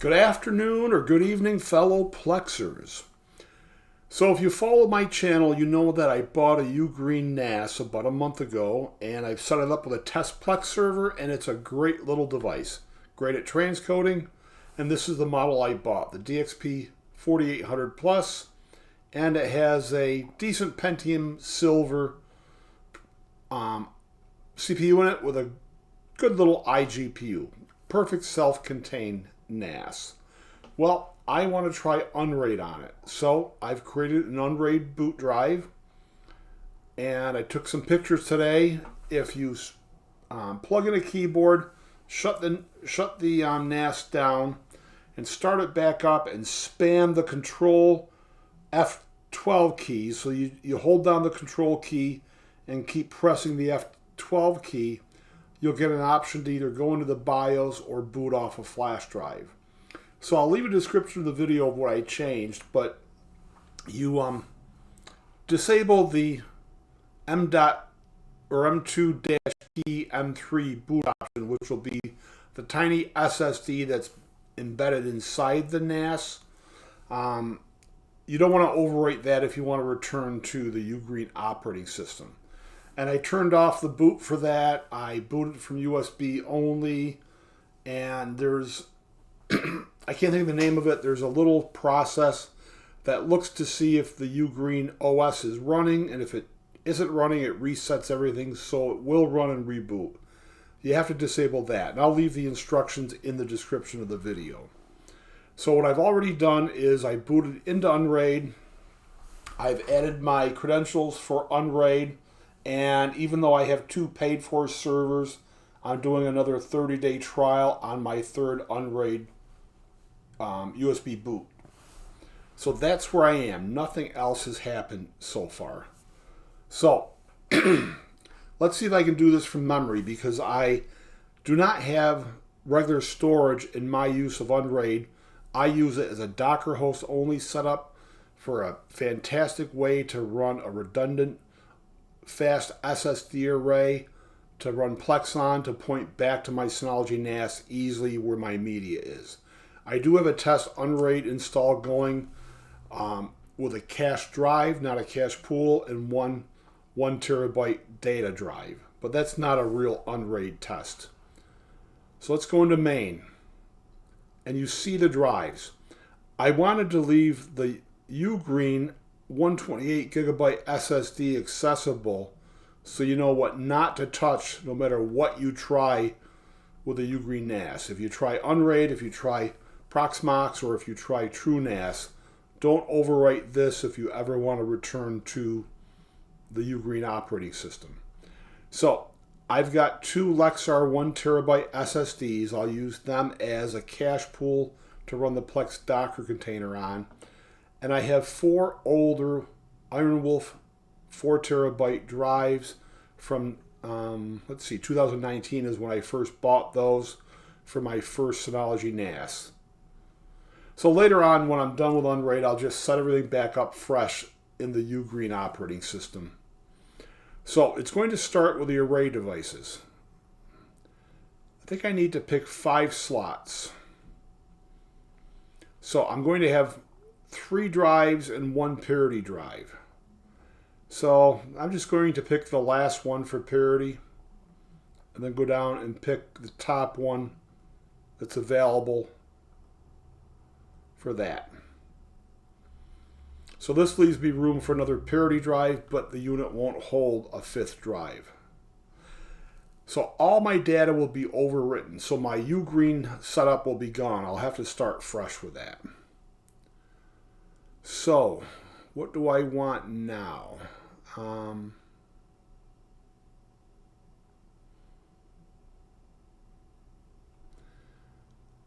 Good afternoon or good evening, fellow Plexers. So if you follow my channel, you know that I bought a Ugreen NAS about a month ago, and I've set it up with a test Plex server, and it's a great little device. Great at transcoding, and this is the model I bought, the DXP 4800 Plus, and it has a decent Pentium Silver CPU in it with a good little iGPU. Perfect self-contained NAS. Well, I want to try Unraid on it. So I've created an Unraid boot drive, and I took some pictures today. If you plug in a keyboard, shut the NAS down, and start it back up, and spam the Control F12 keys. So you hold down the Control key and keep pressing the F12 key. You'll get an option to either go into the BIOS or boot off a flash drive. So I'll leave a description of the video of what I changed, but you disable the M2-P M3 boot option, which will be the tiny SSD that's embedded inside the NAS. You don't want to overwrite that if you want to return to the Ugreen operating system. And I turned off the boot for that. I booted from USB only. And there's, I can't think of the name of it. There's a little process that looks to see if the Ugreen OS is running. And if it isn't running, it resets everything. So it will run and reboot. You have to disable that. And I'll leave the instructions in the description of the video. So what I've already done is I booted into Unraid. I've added my credentials for Unraid. And even though I have 2 paid-for servers, I'm doing another 30-day trial on my third Unraid USB boot. So that's where I am. Nothing else has happened so far. So let's see if I can do this from memory, because I do not have regular storage in my use of Unraid. I use it as a Docker host only setup for a fantastic way to run a redundant fast SSD array to run Plex on to point back to my Synology NAS easily where my media is. I do have a test Unraid install going with a cache drive, not a cache pool, and one terabyte data drive. But that's not a real Unraid test. So let's go into main. And you see the drives. I wanted to leave the Ugreen 128 gigabyte SSD accessible, so you know what not to touch no matter what you try with a Ugreen NAS. If you try Unraid, if you try Proxmox, or if you try TrueNAS, don't overwrite this if you ever want to return to the Ugreen operating system. So I've got 2 Lexar 1 terabyte SSDs. I'll use them as a cache pool to run the Plex Docker container on. And I have 4 older Ironwolf 4 terabyte drives from, 2019 is when I first bought those for my first Synology NAS. So later on, when I'm done with Unraid, I'll just set everything back up fresh in the Ugreen operating system. So it's going to start with the array devices. I think I need to pick 5 slots. So I'm going to have 3 drives and 1 Parity drive. So I'm just going to pick the last one for Parity, and then go down and pick the top one that's available for that. So this leaves me room for another Parity drive, but the unit won't hold a 5th drive. So all my data will be overwritten. So my Ugreen setup will be gone. I'll have to start fresh with that. So, what do I want now? I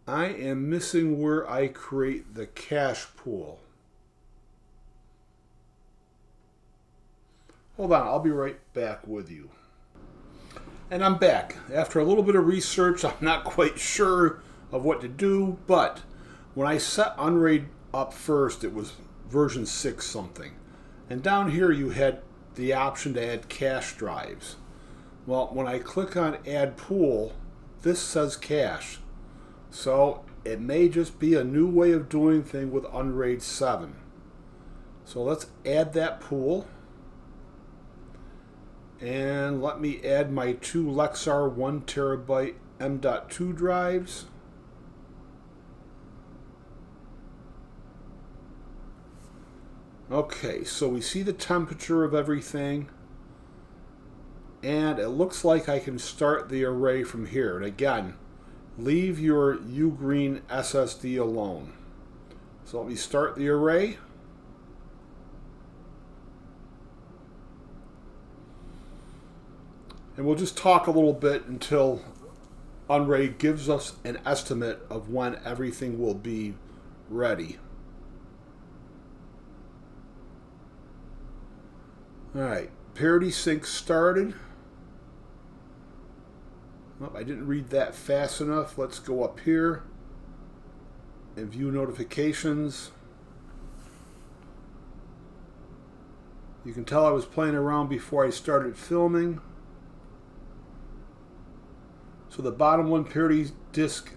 am missing where I create the cache pool. Hold on, I'll be right back with you. And I'm back. After a little bit of research, I'm not quite sure of what to do, but when I set Unraid up first, it was version 6 something. And down here you had the option to add cache drives. Well, when I click on add pool, this says cache. So it may just be a new way of doing things with Unraid 7. So let's add that pool. And let me add my two Lexar 1 terabyte M.2 drives. Okay, so we see the temperature of everything. And it looks like I can start the array from here. And again, leave your Ugreen SSD alone. So let me start the array. And we'll just talk a little bit until Unraid gives us an estimate of when everything will be ready. Alright, Parity sync started. Oh, I didn't read that fast enough. Let's go up here and view notifications. You can tell I was playing around before I started filming. So the bottom one, Parity disk,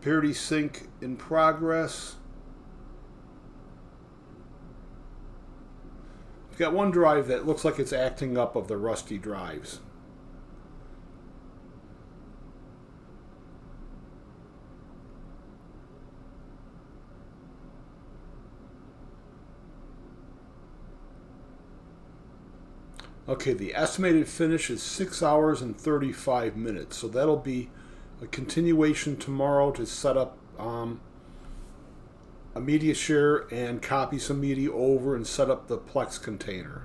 Parity sync in progress. I've got one drive that looks like it's acting up of the rusty drives. Okay, the estimated finish is 6 hours and 35 minutes. So that'll be a continuation tomorrow to set up a media share and copy some media over and set up the Plex container.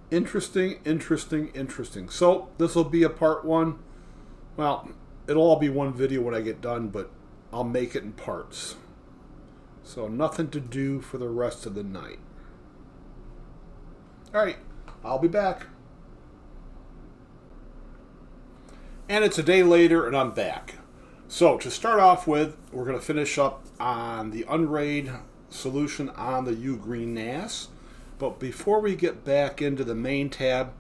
Interesting, interesting, interesting. So this will be a part one. Well, it'll all be one video when I get done, but I'll make it in parts. So nothing to do for the rest of the night. Alright, I'll be back. And it's a day later and I'm back. So to start off with, we're going to finish up on the Unraid solution on the Ugreen NAS. But before we get back into the main tab,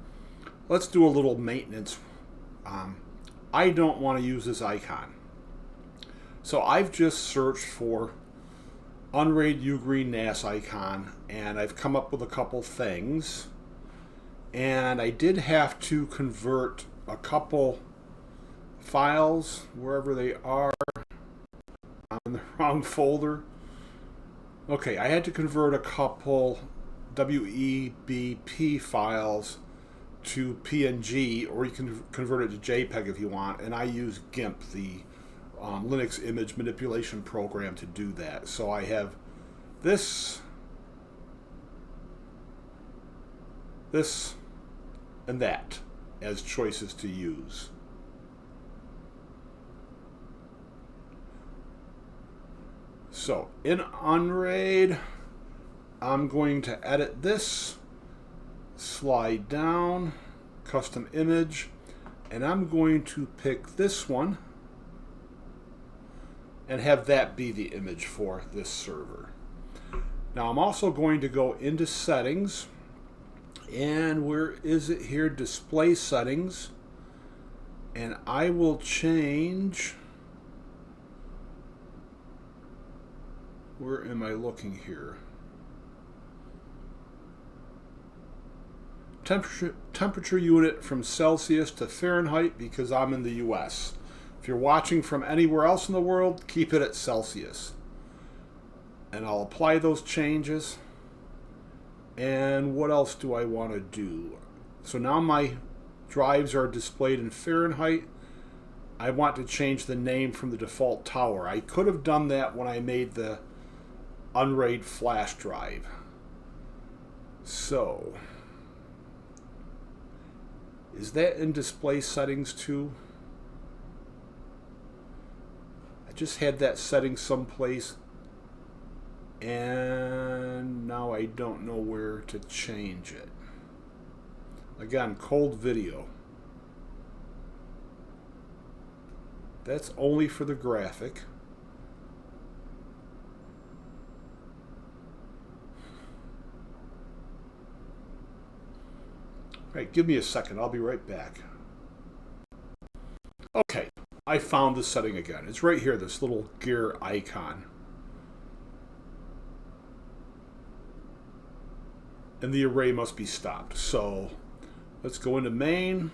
let's do a little maintenance. I don't want to use this icon. So I've just searched for Unraid Ugreen NAS icon and I've come up with a couple things. And I did have to convert a couple files wherever they are. I'm in the wrong folder. Okay, I had to convert a couple WEBP files to PNG, or you can convert it to JPEG if you want, and I use GIMP, the Linux image manipulation program, to do that. So I have this, and that as choices to use. So in Unraid, I'm going to edit this, slide down, custom image, and I'm going to pick this one and have that be the image for this server. Now I'm also going to go into settings, and where is it here? Display settings, and I will change, where am I looking here? Temperature unit from Celsius to Fahrenheit, because I'm in the US. If you're watching from anywhere else in the world, keep it at Celsius. And I'll apply those changes. And what else do I want to do? So now my drives are displayed in Fahrenheit. I want to change the name from the default tower. I could have done that when I made the Unraid flash drive. So is that in display settings too? I just had that setting someplace and now I don't know where to change it. Again, cold video. That's only for the graphic. Right, give me a second. I'll be right back. Okay, I found the setting again. It's right here, this little gear icon. And the array must be stopped. So let's go into main.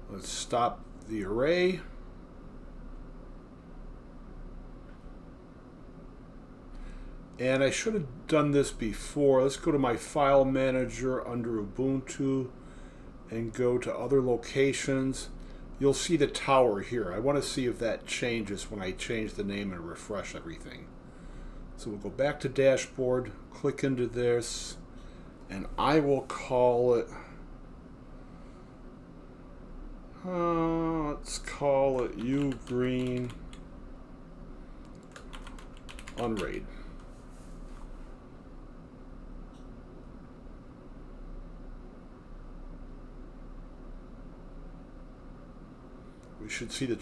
Let's stop the array. And I should have done this before. Let's go to my file manager under Ubuntu and go to other locations. You'll see the tower here. I want to see if that changes when I change the name and refresh everything. So we'll go back to dashboard, click into this, and I will call it, let's call it Ugreen Unraid. We should see the,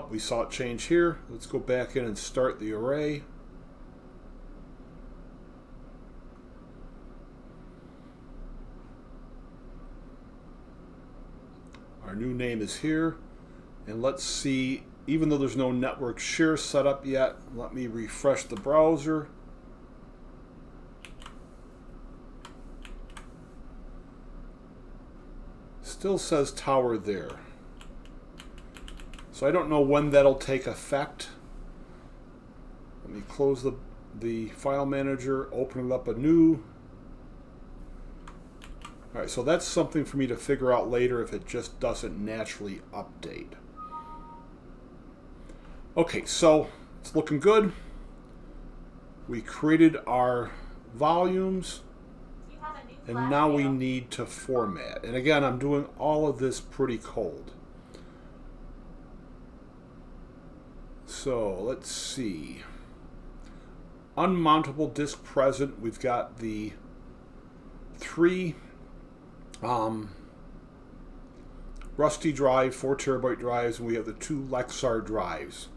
we saw it change here. Let's go back in and start the array. Our new name is here. And let's see, even though there's no network share set up yet, let me refresh the browser. Still says tower there. So I don't know when that'll take effect. Let me close the file manager, open it up anew. All right, so that's something for me to figure out later if it just doesn't naturally update. Okay, so it's looking good. We created our volumes, and now we need to format. And again, I'm doing all of this pretty cold. So let's see. Unmountable disk present. We've got the 3 Rusty drive, 4 terabyte drives, and we have the 2 Lexar drives.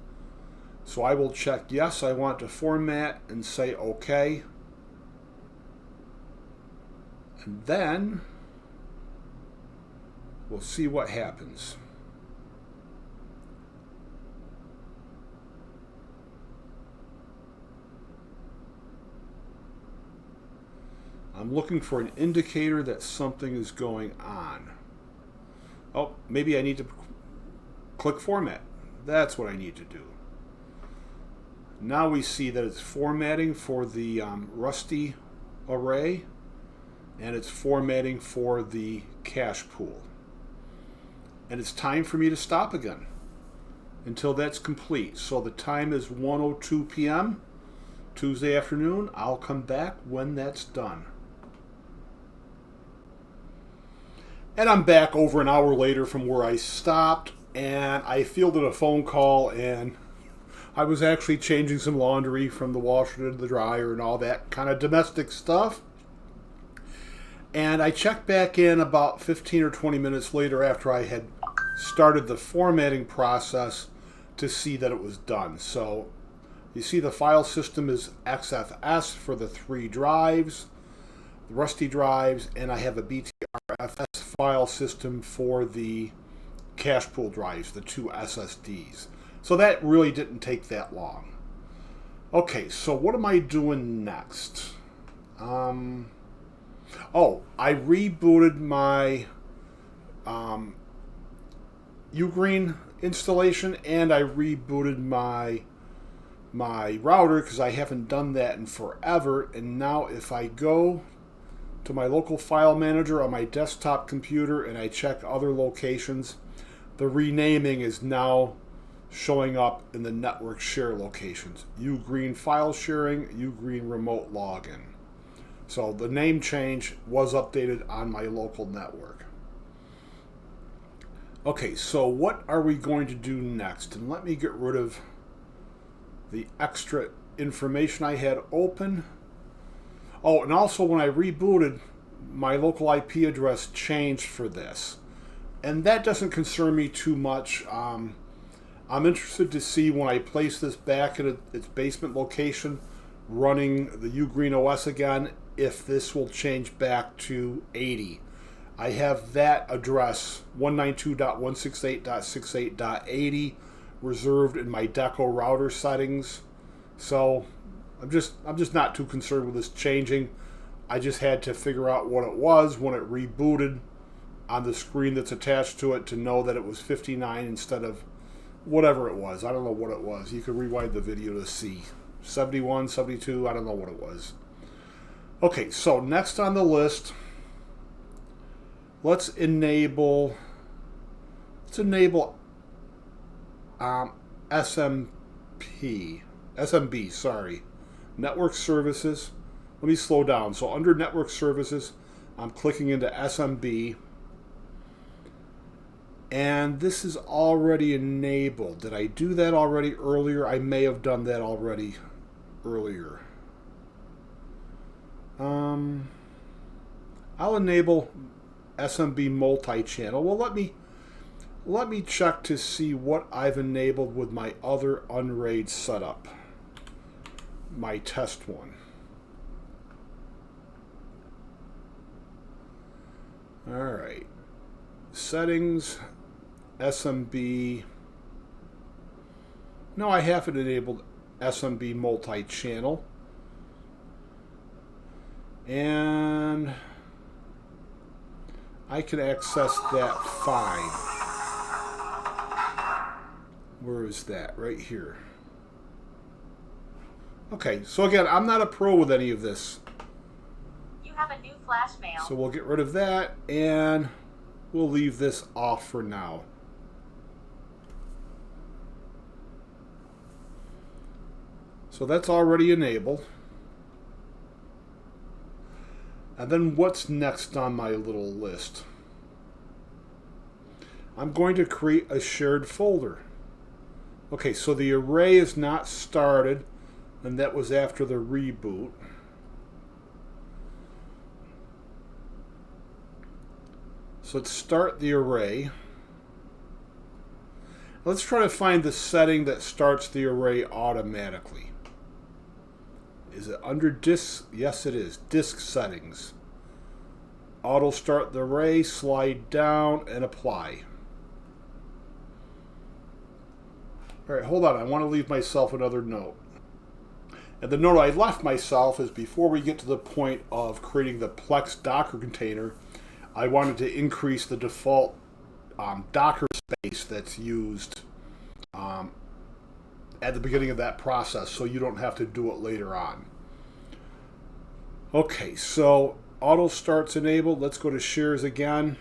So I will check yes, I want to format, and say OK. And then we'll see what happens. I'm looking for an indicator that something is going on. Oh, maybe I need to click format. That's what I need to do. Now we see that it's formatting for the Rusty array, and it's formatting for the cache pool. And it's time for me to stop again until that's complete. So the time is 1:02 p.m. Tuesday afternoon. I'll come back when that's done. And I'm back over an hour later from where I stopped, and I fielded a phone call, and I was actually changing some laundry from the washer to the dryer and all that kind of domestic stuff. And I checked back in about 15 or 20 minutes later after I had started the formatting process to see that it was done. So you see the file system is XFS for the 3 drives, the Rusty drives, and I have a BTRFS file system for the cache pool drives, the 2 SSDs. So that really didn't take that long. Okay, so what am I doing next? Oh, I rebooted my Ugreen installation, and I rebooted my router because I haven't done that in forever. And now if I go to my local file manager on my desktop computer and I check other locations, the renaming is now showing up in the network share locations. Ugreen file sharing, Ugreen remote login. So the name change was updated on my local network. Okay, so what are we going to do next? And let me get rid of the extra information I had open. Oh, and also when I rebooted, my local IP address changed for this. And that doesn't concern me too much. I'm interested to see when I place this back at its basement location running the Ugreen OS again if this will change back to 80. I have that address 192.168.68.80 reserved in my Deco router settings. So I'm just not too concerned with this changing. I just had to figure out what it was when it rebooted on the screen that's attached to it to know that it was 59 instead of whatever it was. I don't know what it was. You can rewind the video to see. 71, 72, I don't know what it was. Okay, so next on the list, let's enable SMB, sorry. Network services. Let me slow down. So under network services, I'm clicking into SMB. And this is already enabled. Did I do that already earlier? I may have done that already earlier. I'll enable SMB multi-channel. Well, let me check to see what I've enabled with my other Unraid setup. My test one. All right. Settings, SMB. No, I haven't enabled SMB multi-channel. And I can access that fine. Where is that? Right here. Okay, so again, I'm not a pro with any of this. You have a new flash mail. So we'll get rid of that, and we'll leave this off for now. So that's already enabled. And then what's next on my little list? I'm going to create a shared folder. Okay, so the array is not started, and that was after the reboot. So let's start the array. Let's try to find the setting that starts the array automatically. Is it under disk? Yes, it is. Disk settings. Auto start the array, slide down, and apply. All right, hold on. I want to leave myself another note. And the note I left myself is before we get to the point of creating the Plex Docker container, I wanted to increase the default Docker space that's used at the beginning of that process so you don't have to do it later on. Okay, so auto start's enabled. Let's go to shares again,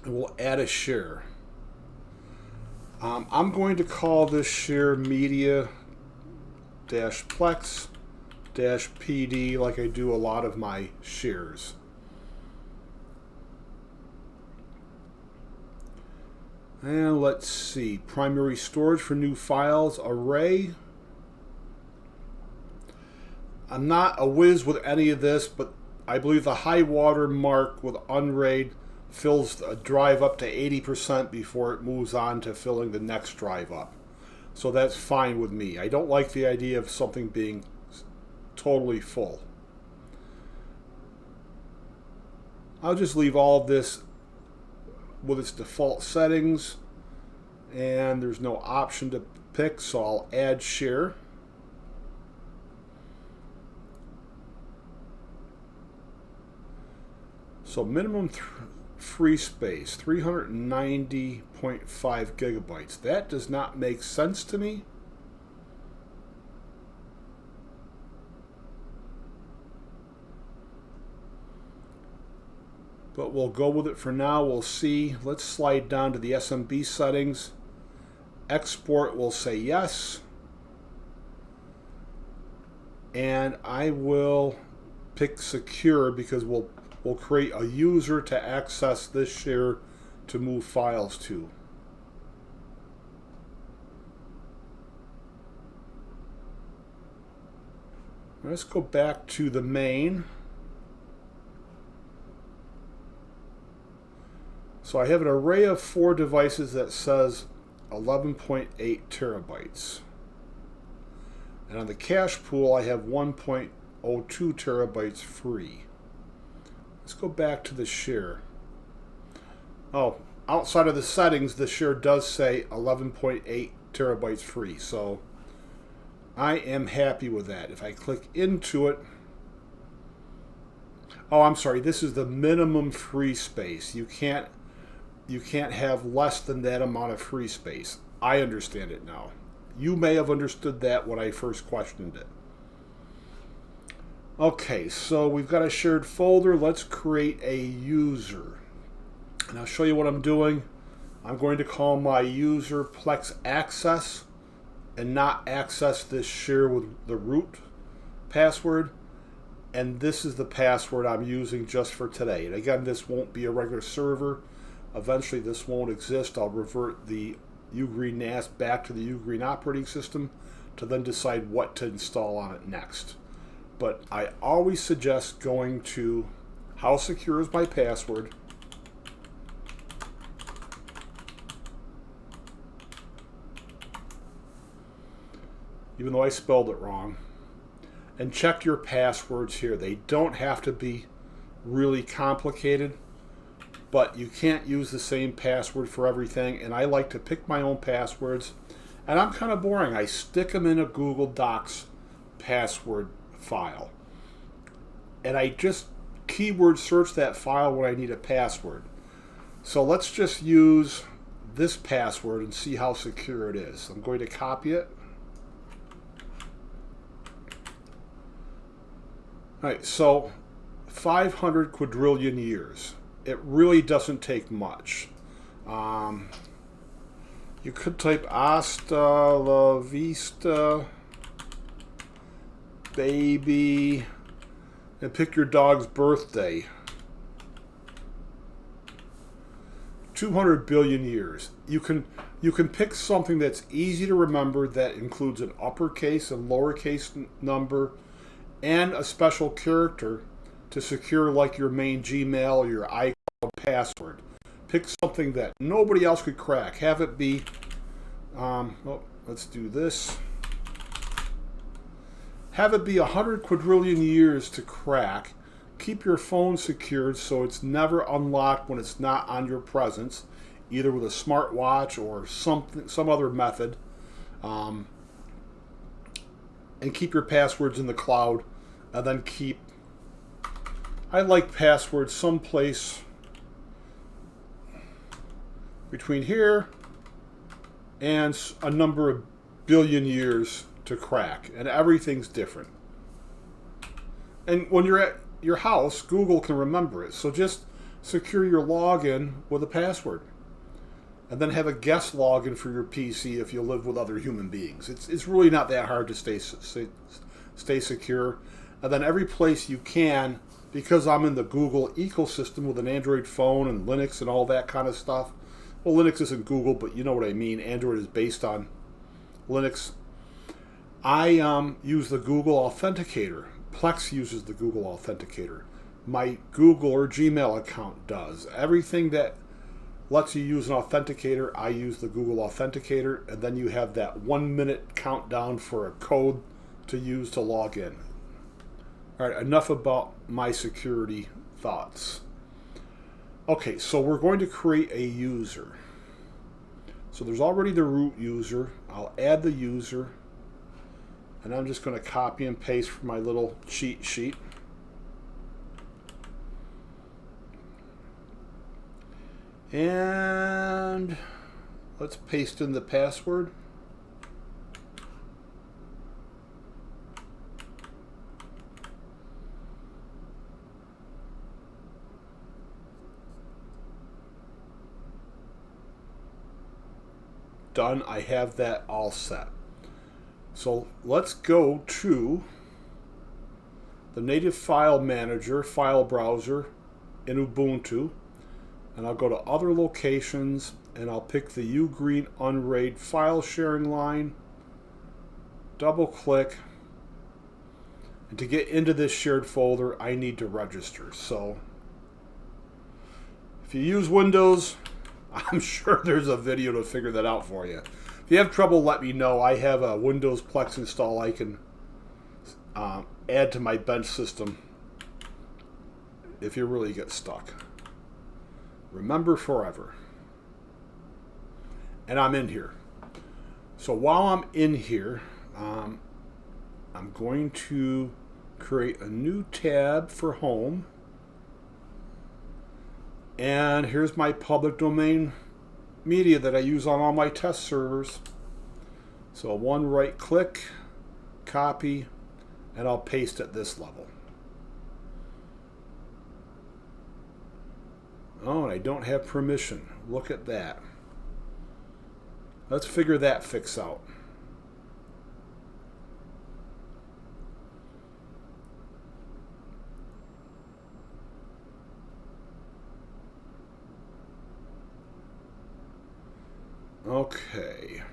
and we'll add a share. I'm going to call this share media-plex-pd like I do a lot of my shares. And let's see, primary storage for new files, array. I'm not a whiz with any of this, but I believe the high water mark with Unraid fills a drive up to 80% before it moves on to filling the next drive up. So that's fine with me. I don't like the idea of something being totally full. I'll just leave all of this with its default settings, and there's no option to pick, so I'll add share. So minimum free space, 390.5 gigabytes. That does not make sense to me. But we'll go with it for now. We'll see. Let's slide down to the SMB settings. Export will say yes. And I will pick secure because we'll create a user to access this share to move files to. Let's go back to the main. So I have an array of 4 devices that says 11.8 terabytes. And on the cache pool, I have 1.02 terabytes free. Let's go back to the share. Oh, outside of the settings, the share does say 11.8 terabytes free. So I am happy with that. If I click into it, oh, I'm sorry, this is the minimum free space. You can't have less than that amount of free space. I understand it now. You may have understood that when I first questioned it. Okay, so we've got a shared folder. Let's create a user. And I'll show you what I'm doing. I'm going to call my user Plex access and not access this share with the root password. And this is the password I'm using just for today. And again, this won't be a regular server. Eventually this won't exist. I'll revert the Ugreen NAS back to the Ugreen operating system to then decide what to install on it next. But I always suggest going to how secure is my password, even though I spelled it wrong, and check your passwords here. They don't have to be really complicated, but you can't use the same password for everything, and I like to pick my own passwords, and I'm kind of boring. I stick them in a Google Docs password file, and I just keyword search that file when I need a password. So let's just use this password and see how secure it is. I'm going to copy it. All right, so 500 quadrillion years. It really doesn't take much. You could type hasta la vista, baby, and pick your dog's birthday. 200 billion years. You can pick something that's easy to remember that includes an uppercase and lowercase number and a special character to secure, like your main Gmail or your iCloud password. Pick something that nobody else could crack. Have it be, let's do this. Have it be 100 quadrillion years to crack. Keep your phone secured so it's never unlocked when it's not on your presence, either with a smartwatch or some other method. And keep your passwords in the cloud, and then I like passwords someplace between here and a number of billion years to crack, and everything's different. And when you're at your house, Google can remember it, so just secure your login with a password, and then have a guest login for your PC if you live with other human beings. It's really not that hard to stay secure. And then every place you can, because I'm in the Google ecosystem with an Android phone and Linux and all that kind of stuff. Well, Linux isn't Google, but you know what I mean. Android is based on Linux. I use the Google Authenticator. Plex uses the Google Authenticator. My Google or Gmail account does. Everything that lets you use an authenticator, I use the Google Authenticator, and then you have that 1 minute countdown for a code to use to log in. All right, enough about my security thoughts. Okay, so we're going to create a user. So there's already the root user. I'll add the user, and I'm just going to copy and paste from my little cheat sheet. And let's paste in the password. Done. I have that all set. So let's go to the native file manager, file browser in Ubuntu, and I'll go to other locations, and I'll pick the Ugreen Unraid file sharing line, double click, and to get into this shared folder I need to register. So if you use Windows, I'm sure there's a video to figure that out for you. If you have trouble, let me know. I have a Windows Plex install I can add to my bench system if you really get stuck. Remember forever. And I'm in here. So while I'm in here, I'm going to create a new tab for home. And here's my public domain media that I use on all my test servers. So one right click, copy, and I'll paste at this level. Oh, and I don't have permission. Look at that. Let's figure that fix out. Okay.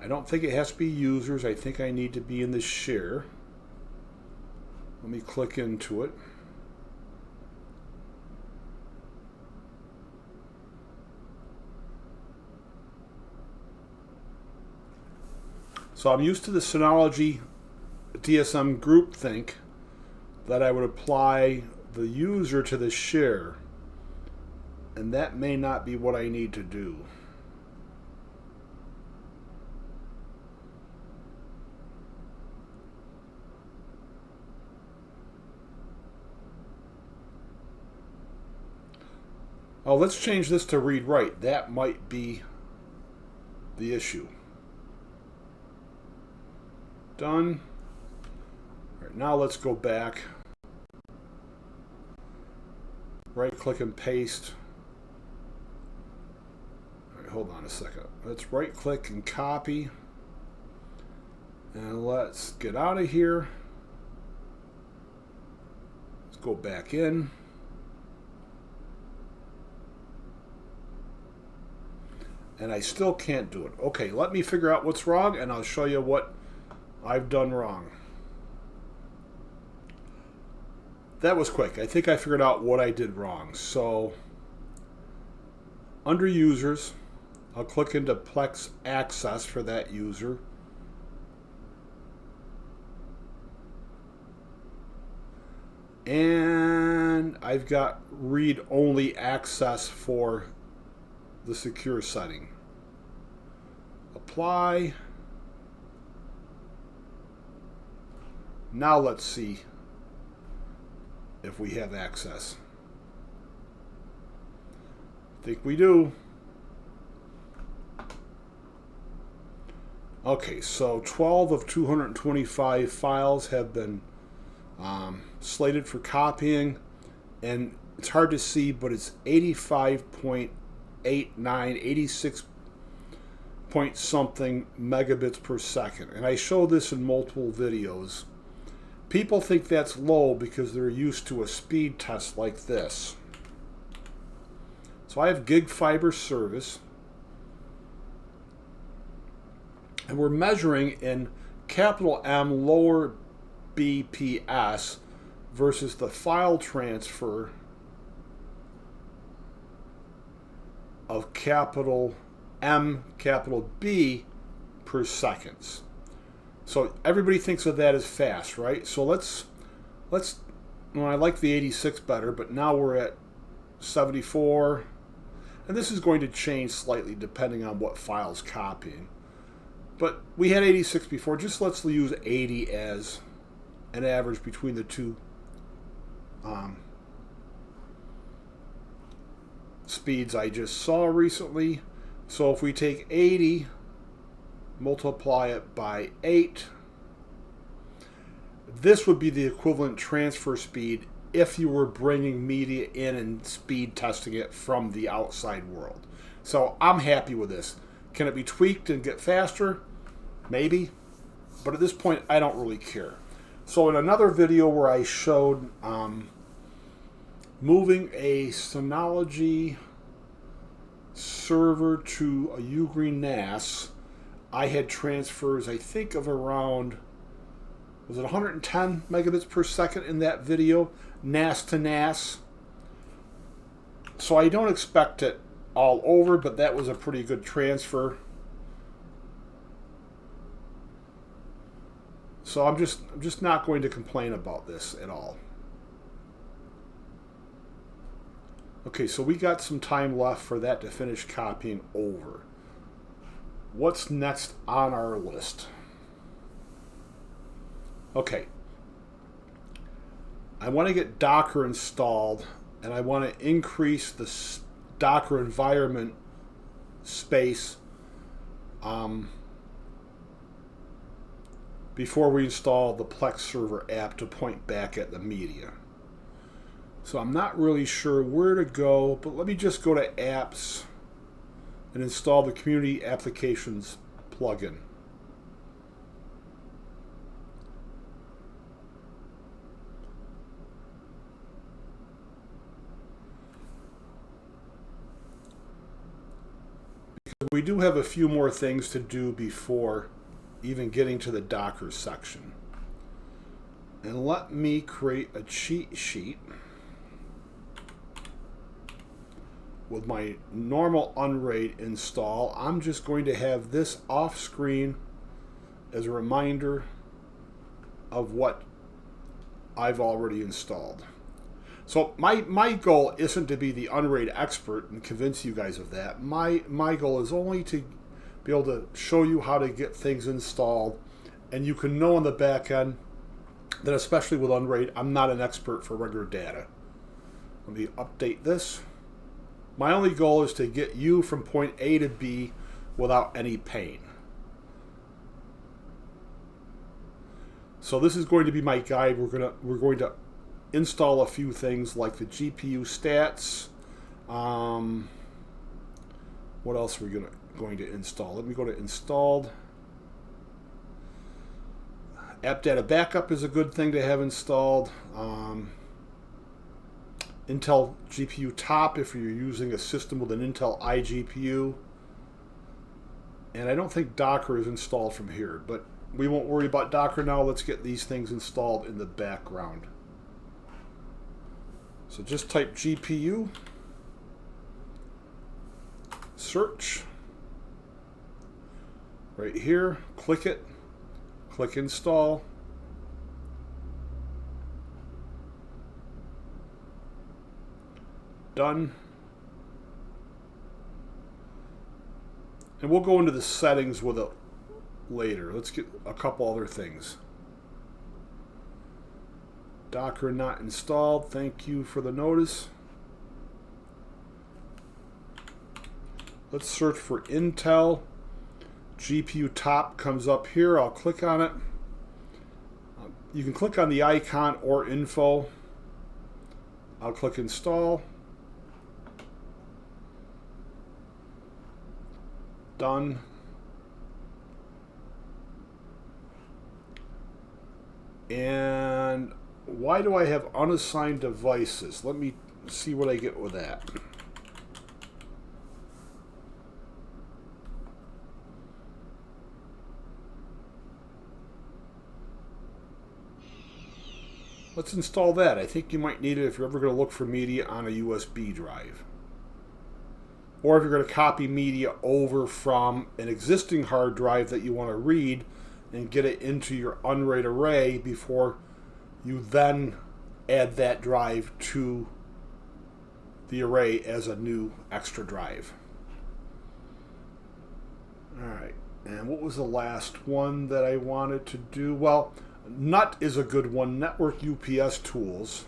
I don't think it has to be users. I think I need to be in the share. Let me click into it. So I'm used to the Synology DSM groupthink that I would apply the user to the share. And that may not be what I need to do. Oh, let's change this to read-write. That might be the issue. Done. All right, now let's go back. Right-click and paste. Hold on a second. Let's right click and copy. And let's get out of here. Let's go back in. And I still can't do it. Okay, let me figure out what's wrong and I'll show you what I've done wrong. That was quick. I think I figured out what I did wrong. So, under users, I'll click into Plex Access for that user. And I've got read-only access for the secure setting. Apply. Now let's see if we have access. I think we do. Okay, so 12 of 225 files have been slated for copying, and it's hard to see, but it's 85.89, 86 point something megabits per second. And I show this in multiple videos. People think that's low because they're used to a speed test like this. So I have gig fiber service. And we're measuring in capital M lower BPS versus the file transfer of capital M, capital B per seconds. So everybody thinks of that as fast, right? So let's well, I like the 86 better, but now we're at 74. And this is going to change slightly depending on what file's copying. But we had 86 before. Just let's use 80 as an average between the two speeds I just saw recently. So if we take 80, multiply it by 8, this would be the equivalent transfer speed if you were bringing media in and speed testing it from the outside world. So I'm happy with this. Can it be tweaked and get faster? Maybe. But at this point, I don't really care. So in another video where I showed moving a Synology server to a Ugreen NAS, I had transfers, I think, of around, was it 110 megabits per second in that video, NAS to NAS. So I don't expect it all over, but that was a pretty good transfer. So I'm just not going to complain about this at all. Okay, so we got some time left for that to finish copying over. What's next on our list? Okay. I want to get Docker installed, and I want to increase the Docker environment space before we install the Plex server app to point back at the media. So I'm not really sure where to go, but let me just go to Apps and install the Community Applications plugin. Because we do have a few more things to do before even getting to the Docker section. And let me create a cheat sheet with my normal Unraid install. I'm just going to have this off screen as a reminder of what I've already installed. So my goal isn't to be the Unraid expert and convince you guys of that. My goal is only to be able to show you how to get things installed, and you can know on the back end that, especially with Unraid, I'm not an expert for regular data. Let me update this. My only goal is to get you from point A to B without any pain. So this is going to be my guide. We're going to install a few things like the GPU stats. What else are we going to install? Let me go to installed. App data backup is a good thing to have installed. Intel GPU top if you're using a system with an Intel iGPU. And I don't think Docker is installed from here, but we won't worry about Docker now. Let's get these things installed in the background. So just type GPU, search, right here, click it, click install. Done. And we'll go into the settings with it later. Let's get a couple other things. Docker not installed. Thank you for the notice. Let's search for Intel. GPU top comes up here. I'll click on it. You can click on the icon or info. I'll click install. Done. And why do I have unassigned devices? Let me see what I get with that. Let's install that. I think you might need it if you're ever going to look for media on a USB drive. Or if you're going to copy media over from an existing hard drive that you want to read and get it into your Unraid array before you then add that drive to the array as a new extra drive. Alright, and what was the last one that I wanted to do? Well, NUT is a good one, Network UPS Tools.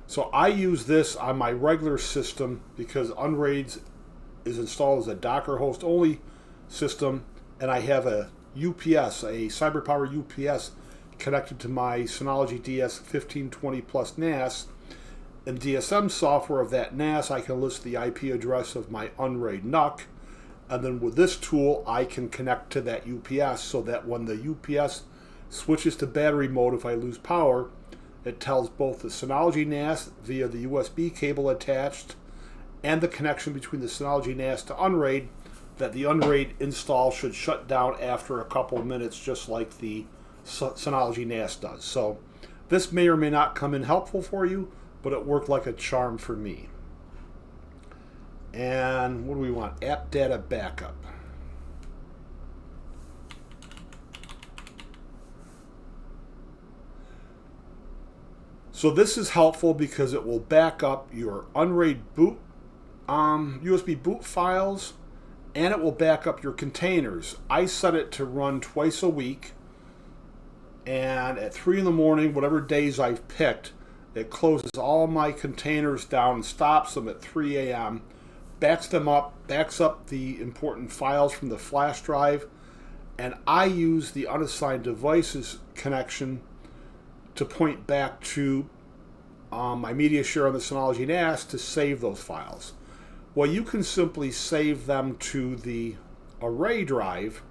So I use this on my regular system because Unraid is installed as a Docker host only system, and I have a UPS, a CyberPower UPS connected to my Synology DS1520 Plus NAS. In DSM software of that NAS, I can list the IP address of my Unraid NUC, and then with this tool, I can connect to that UPS so that when the UPS switches to battery mode, if I lose power, it tells both the Synology NAS via the USB cable attached and the connection between the Synology NAS to Unraid that the Unraid install should shut down after a couple of minutes, just like the Synology NAS does. So This may or may not come in helpful for you, but it worked like a charm for me. And what do we want? App data backup. So this is helpful because it will back up your Unraid boot USB boot files, and it will back up your containers. I set it to run twice a week, and at 3 in the morning, whatever days I've picked, it closes all my containers down and stops them at 3 a.m., backs up the important files from the flash drive, and I use the unassigned devices connection to point back to my media share on the Synology NAS to save those files. Well, you can simply save them to the array drive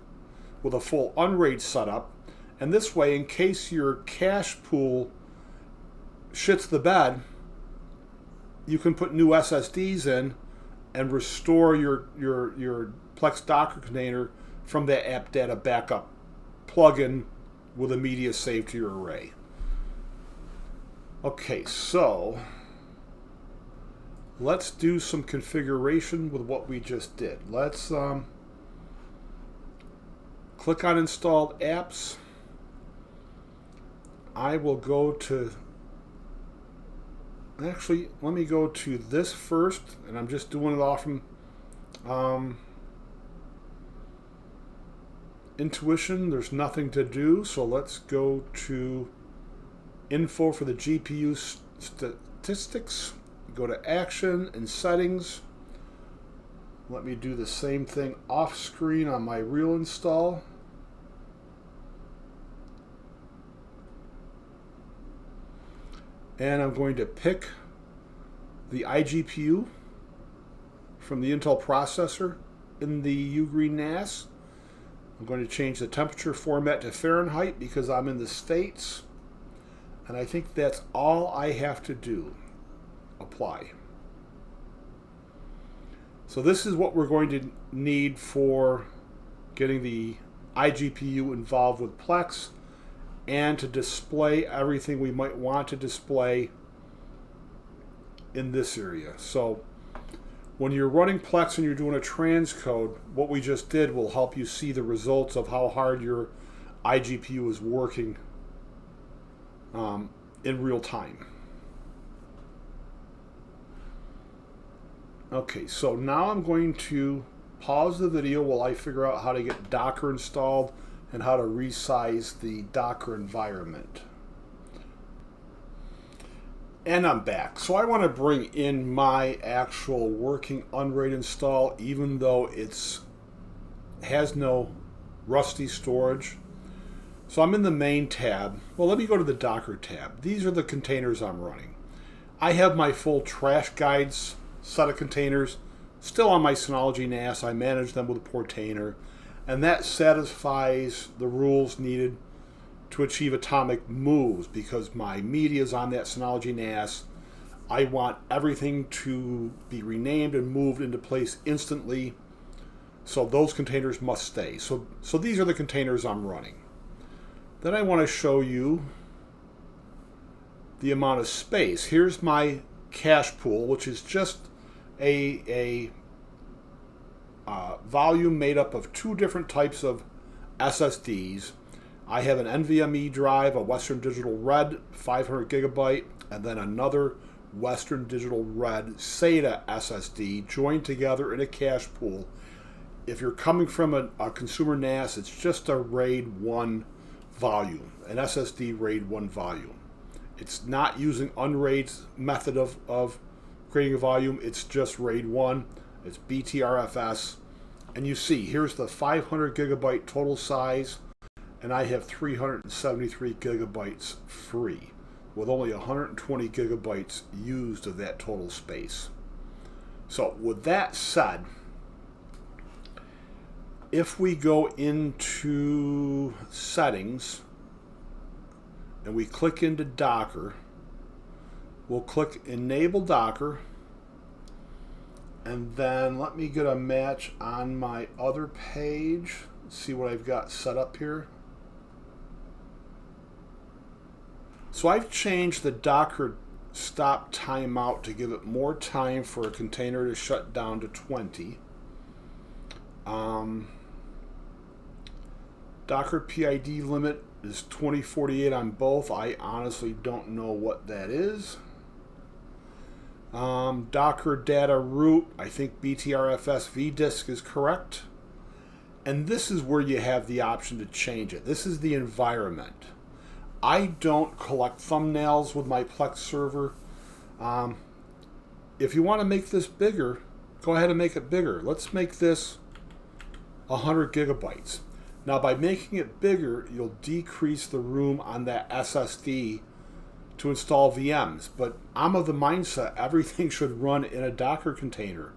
with a full Unraid setup, and this way, in case your cache pool shits the bed, you can put new SSDs in and restore your Plex Docker container from that app data backup plugin with a media saved to your array. Okay, so let's do some configuration with what we just did. Let's click on installed apps. I will go to, actually, let me go to this first, and I'm just doing it off from Intuition. There's nothing to do, so let's go to info for the GPU statistics. Go to action and settings. Let me do the same thing off screen on my real install. And I'm going to pick the iGPU from the Intel processor in the Ugreen NAS. I'm going to change the temperature format to Fahrenheit because I'm in the States. And I think that's all I have to do. Apply. So this is what we're going to need for getting the iGPU involved with Plex and to display everything we might want to display in this area. So when you're running Plex and you're doing a transcode, what we just did will help you see the results of how hard your iGPU is working in real time. Okay, so now I'm going to pause the video while I figure out how to get Docker installed and how to resize the Docker environment. And I'm back. So I want to bring in my actual working Unraid install, even though it has no rusty storage. So I'm in the main tab. Well, let me go to the Docker tab. These are the containers I'm running. I have my full trash guides set of containers still on my Synology NAS. I manage them with a Portainer, and that satisfies the rules needed to achieve atomic moves because my media is on that Synology NAS. I want everything to be renamed and moved into place instantly, so those containers must stay. So these are the containers I'm running. Then I want to show you the amount of space. Here's my cache pool, which is just a volume made up of two different types of SSDs. I have an NVMe drive, a Western Digital Red 500 gigabyte, and then another Western Digital Red SATA SSD joined together in a cache pool. If you're coming from a consumer NAS, it's just a RAID 1 volume, an SSD RAID 1 volume. It's not using Unraid's method of creating a volume. It's just RAID 1. It's BTRFS. And you see, here's the 500 gigabyte total size, and I have 373 gigabytes free, with only 120 gigabytes used of that total space. So with that said, if we go into settings and we click into Docker, we'll click enable Docker, and then let me get a match on my other page. See what I've got set up here. So I've changed the Docker stop timeout to give it more time for a container to shut down to 20. Docker PID limit is 2048 on both. I honestly don't know what that is. Docker data root, I think BTRFS vdisk is correct. And this is where you have the option to change it. This is the environment. I don't collect thumbnails with my Plex server. If you want to make this bigger, go ahead and make it bigger. Let's make this 100 gigabytes. Now, by making it bigger, you'll decrease the room on that SSD to install VMs. But I'm of the mindset everything should run in a Docker container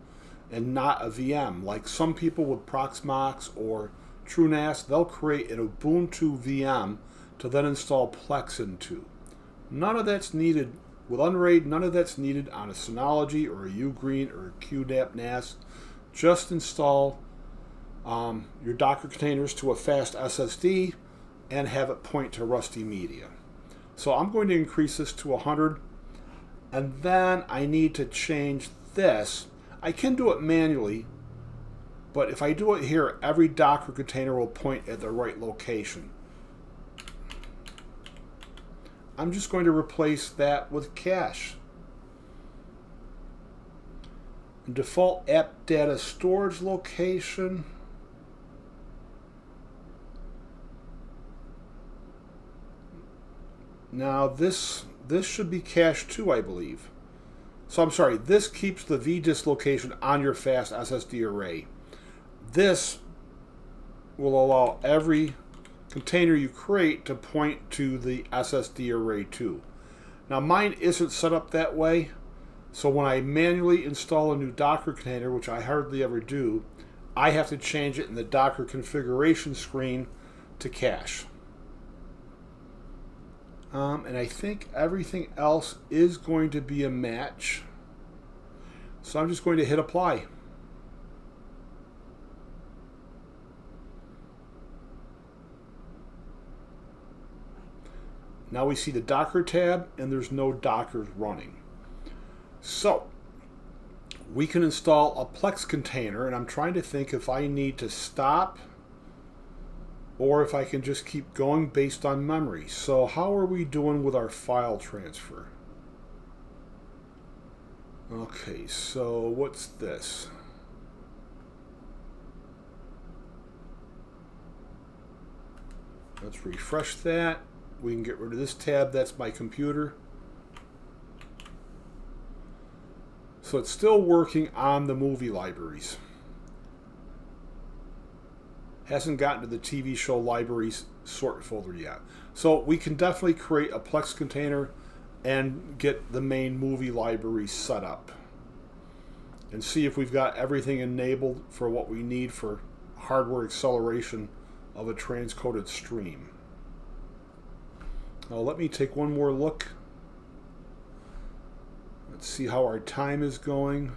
and not a VM. Like some people with Proxmox or TrueNAS, they'll create an Ubuntu VM to then install Plex into. None of that's needed with Unraid. None of that's needed on a Synology or a Ugreen or a QNAP NAS. Just install your Docker containers to a fast SSD and have it point to Rusty Media. So I'm going to increase this to 100, and then I need to change this. I can do it manually, but if I do it here, every Docker container will point at the right location. I'm just going to replace that with cache. Default app data storage location. Now this should be cached too, I believe. So I'm sorry, this keeps the vdisk location on your fast SSD array. This will allow every container you create to point to the SSD array too. Now mine isn't set up that way, so when I manually install a new Docker container, which I hardly ever do, I have to change it in the Docker configuration screen to cache. And I think everything else is going to be a match. So I'm just going to hit apply. Now we see the Docker tab and there's no Dockers running. So we can install a Plex container, and I'm trying to think if I need to stop or if I can just keep going based on memory. So how are we doing with our file transfer? Okay, so what's this? Let's refresh that. We can get rid of this tab. That's my computer. So it's still working on the movie libraries. Hasn't gotten to the TV show libraries sort folder yet. So we can definitely create a Plex container and get the main movie library set up and see if we've got everything enabled for what we need for hardware acceleration of a transcoded stream. Now let me take one more look. Let's see how our time is going.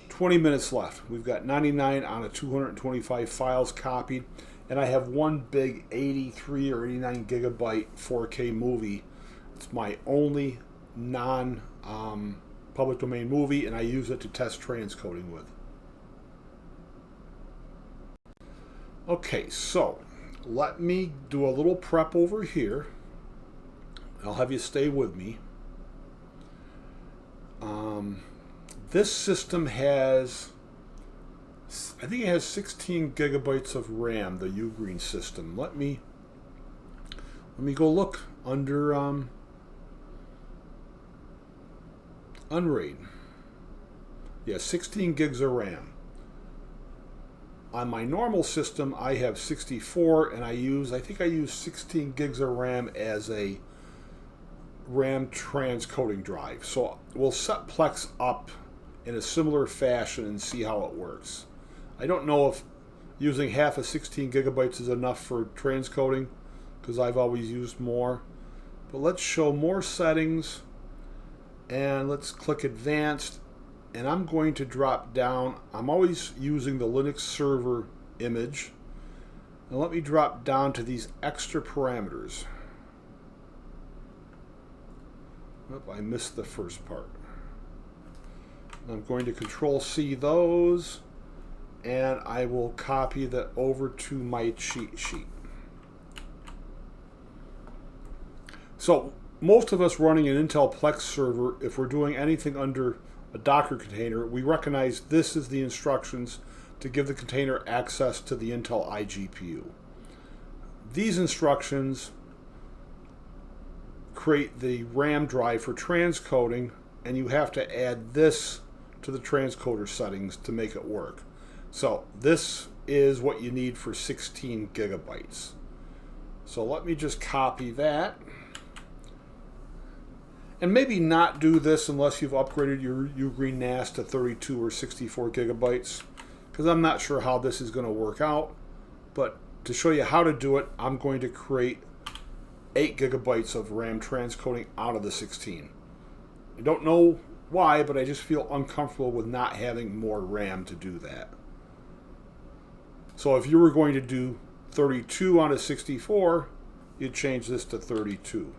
20 minutes left. We've got 99 on a 225 files copied, and I have one big 83 or 89 gigabyte 4K movie. It's my only non-public domain movie, and I use it to test transcoding with. Okay, so let me do a little prep over here. I'll have you stay with me. This system has, I think it has 16 gigabytes of RAM, the Ugreen system. Let me go look under Unraid. Yeah, 16 gigs of RAM. On my normal system, I have 64, and I think I use 16 gigs of RAM as a RAM transcoding drive. So we'll set Plex up in a similar fashion and see how it works. I don't know if using half of 16 gigabytes is enough for transcoding, because I've always used more. But let's show more settings, and let's click advanced, and I'm going to drop down. I'm always using the Linux server image, and let me drop down to these extra parameters. Oh, I missed the first part. I'm going to Control C those, and I will copy that over to my cheat sheet. So most of us running an Intel Plex server, if we're doing anything under a Docker container, we recognize this is the instructions to give the container access to the Intel iGPU. These instructions create the RAM drive for transcoding, and you have to add this to the transcoder settings to make it work. So this is what you need for 16 gigabytes. So let me just copy that. And maybe not do this unless you've upgraded your Ugreen NAS to 32 or 64 gigabytes, because I'm not sure how this is going to work out. But to show you how to do it, I'm going to create 8 gigabytes of RAM transcoding out of the 16. I don't know why, but I just feel uncomfortable with not having more RAM to do that. So if you were going to do 32 on a 64, you'd change this to 32.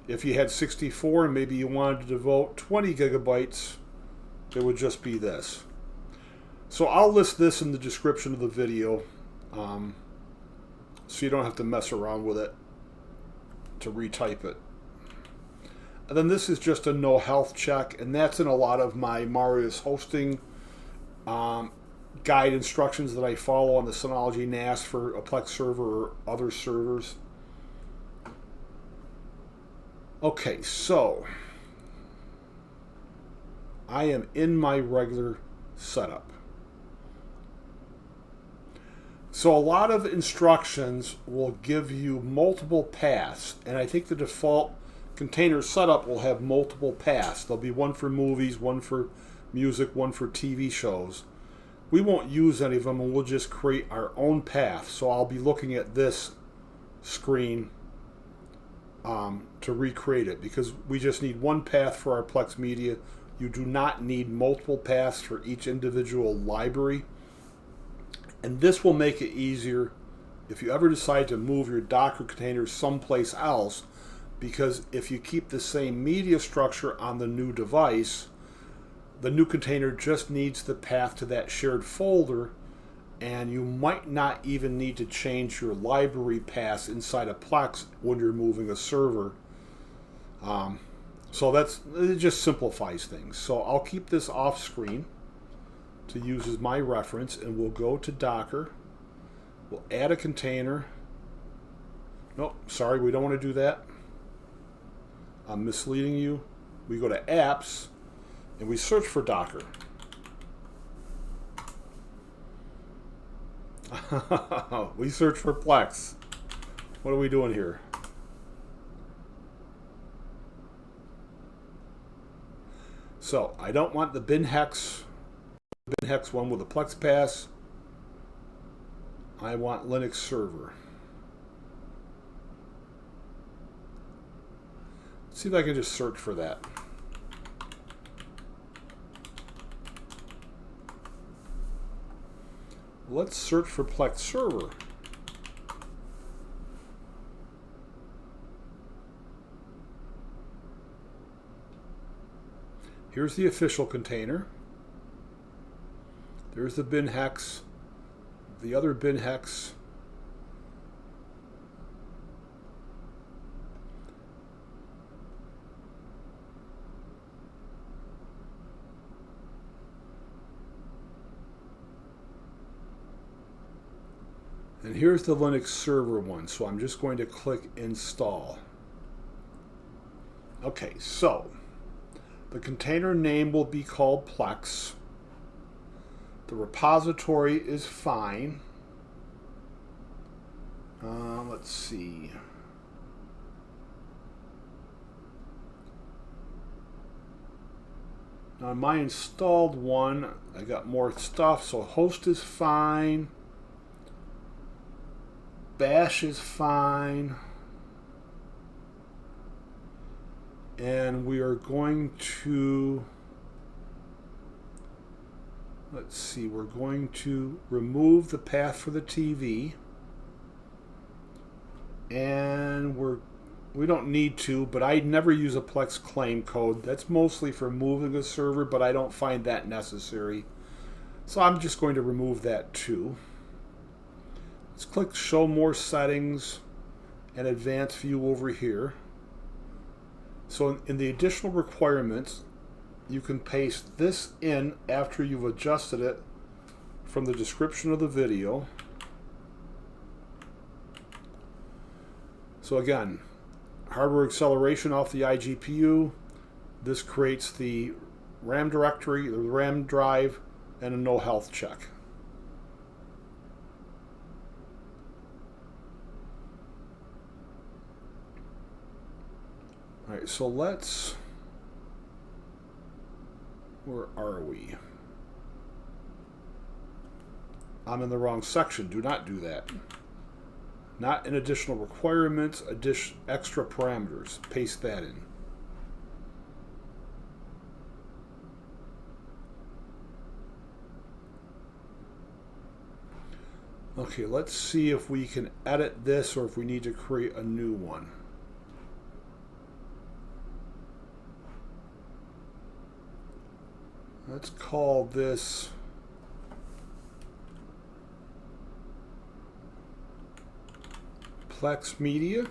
If you had 64 and maybe you wanted to devote 20 gigabytes, it would just be this. So I'll list this in the description of the video, so you don't have to mess around with it to retype it. And then this is just a no health check, and that's in a lot of my Marius hosting guide instructions that I follow on the Synology NAS for a Plex server or other servers. Okay, so I am in my regular setup. So a lot of instructions will give you multiple paths, and I think the default container setup will have multiple paths. There'll be one for movies, one for music, one for TV shows. We won't use any of them, and we'll just create our own path. So I'll be looking at this screen to recreate it, because we just need one path for our Plex media. You do not need multiple paths for each individual library. And this will make it easier if you ever decide to move your Docker container someplace else, because if you keep the same media structure on the new device, the new container just needs the path to that shared folder, and you might not even need to change your library paths inside a Plex when you're moving a server. So it just simplifies things. So I'll keep this off screen to use as my reference, and we'll go to Docker. We'll add a container. Nope, sorry, we don't want to do that. I'm misleading you. We go to Apps, and we search for Docker. We search for Plex. What are we doing here? So I don't want the bin hex one with a Plex pass. I want Linux server. Let's see if I can just search for that. Let's search for Plex server. Here's the official container. There's the bin hex, the other bin hex. And here's the Linux server one, so I'm just going to click install. Okay, so the container name will be called Plex. The repository is fine. Let's see. Now, my installed one, I got more stuff, so host is fine. Bash is fine. And we are going to, let's see, we're going to remove the path for the TV. And we're We don't need to, but I never use a Plex claim code. That's mostly for moving a server, but I don't find that necessary. So I'm just going to remove that too. Let's click Show More Settings and Advanced View over here. So in the additional requirements, you can paste this in after you've adjusted it from the description of the video. So again, hardware acceleration off the iGPU. This creates the RAM directory, the RAM drive, and a no health check. All right, so let's, where are we? I'm in the wrong section. Do not do that. Not in additional requirements, extra parameters. Paste that in. Okay, let's see if we can edit this or if we need to create a new one. Let's call this Plex Media.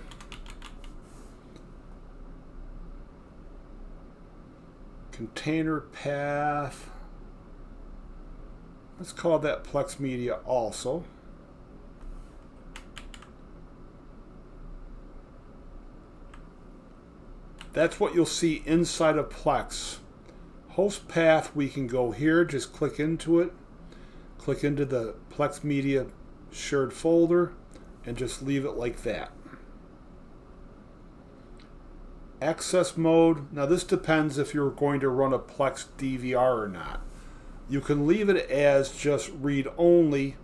Container path. Let's call that Plex Media also. That's what you'll see inside of Plex. Host path, we can go here, just click into it, click into the Plex Media shared folder, and just leave it like that. Access mode, now this depends if you're going to run a Plex DVR or not. You can leave it as just read only,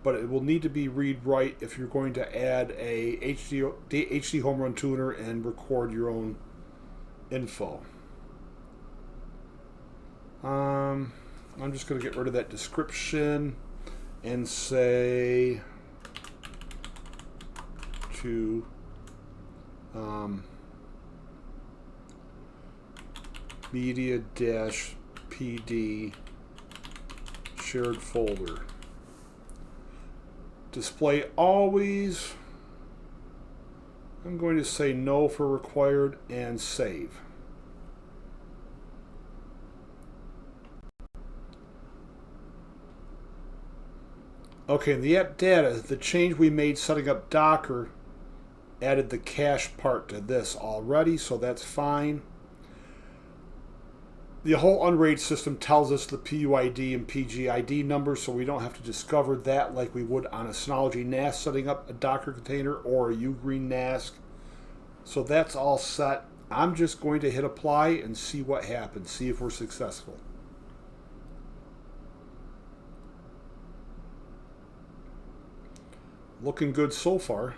but it will need to be read write if you're going to add a HD home run tuner and record your own info. I'm just going to get rid of that description and say to media-pd shared folder. Display always. I'm going to say no for required and save. Okay, in the app data, the change we made setting up Docker added the cache part to this already, so that's fine. The whole Unraid system tells us the PUID and PGID numbers, so we don't have to discover that like we would on a Synology NAS setting up a Docker container or a Ugreen NAS. So that's all set. I'm just going to hit apply and see what happens, see if we're successful. Looking good so far.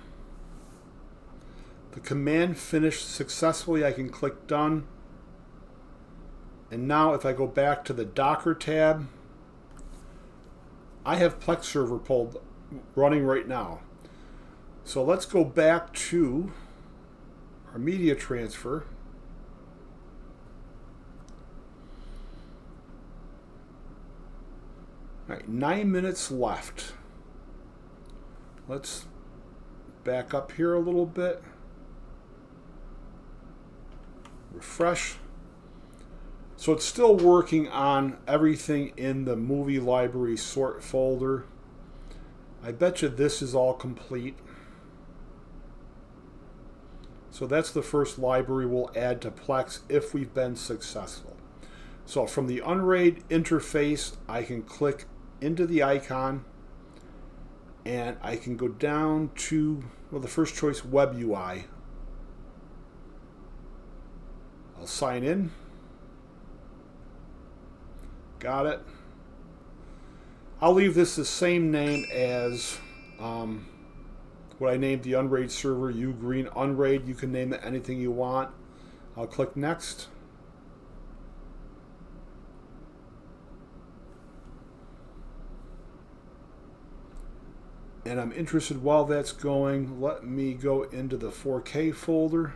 The command finished successfully. I can click done. And now if I go back to the Docker tab, I have Plex server pulled running right now. So let's go back to our media transfer. All right, 9 minutes left. Let's back up here a little bit. Refresh. So it's still working on everything in the movie library sort folder. I bet you this is all complete. So that's the first library we'll add to Plex if we've been successful. So from the Unraid interface, I can click into the icon and I can go down to, well, the first choice, Web UI. I'll sign in. Got it. I'll leave this the same name as what I named the Unraid server, Ugreen Unraid. You can name it anything you want. I'll click next. And I'm interested while that's going, let me go into the 4K folder.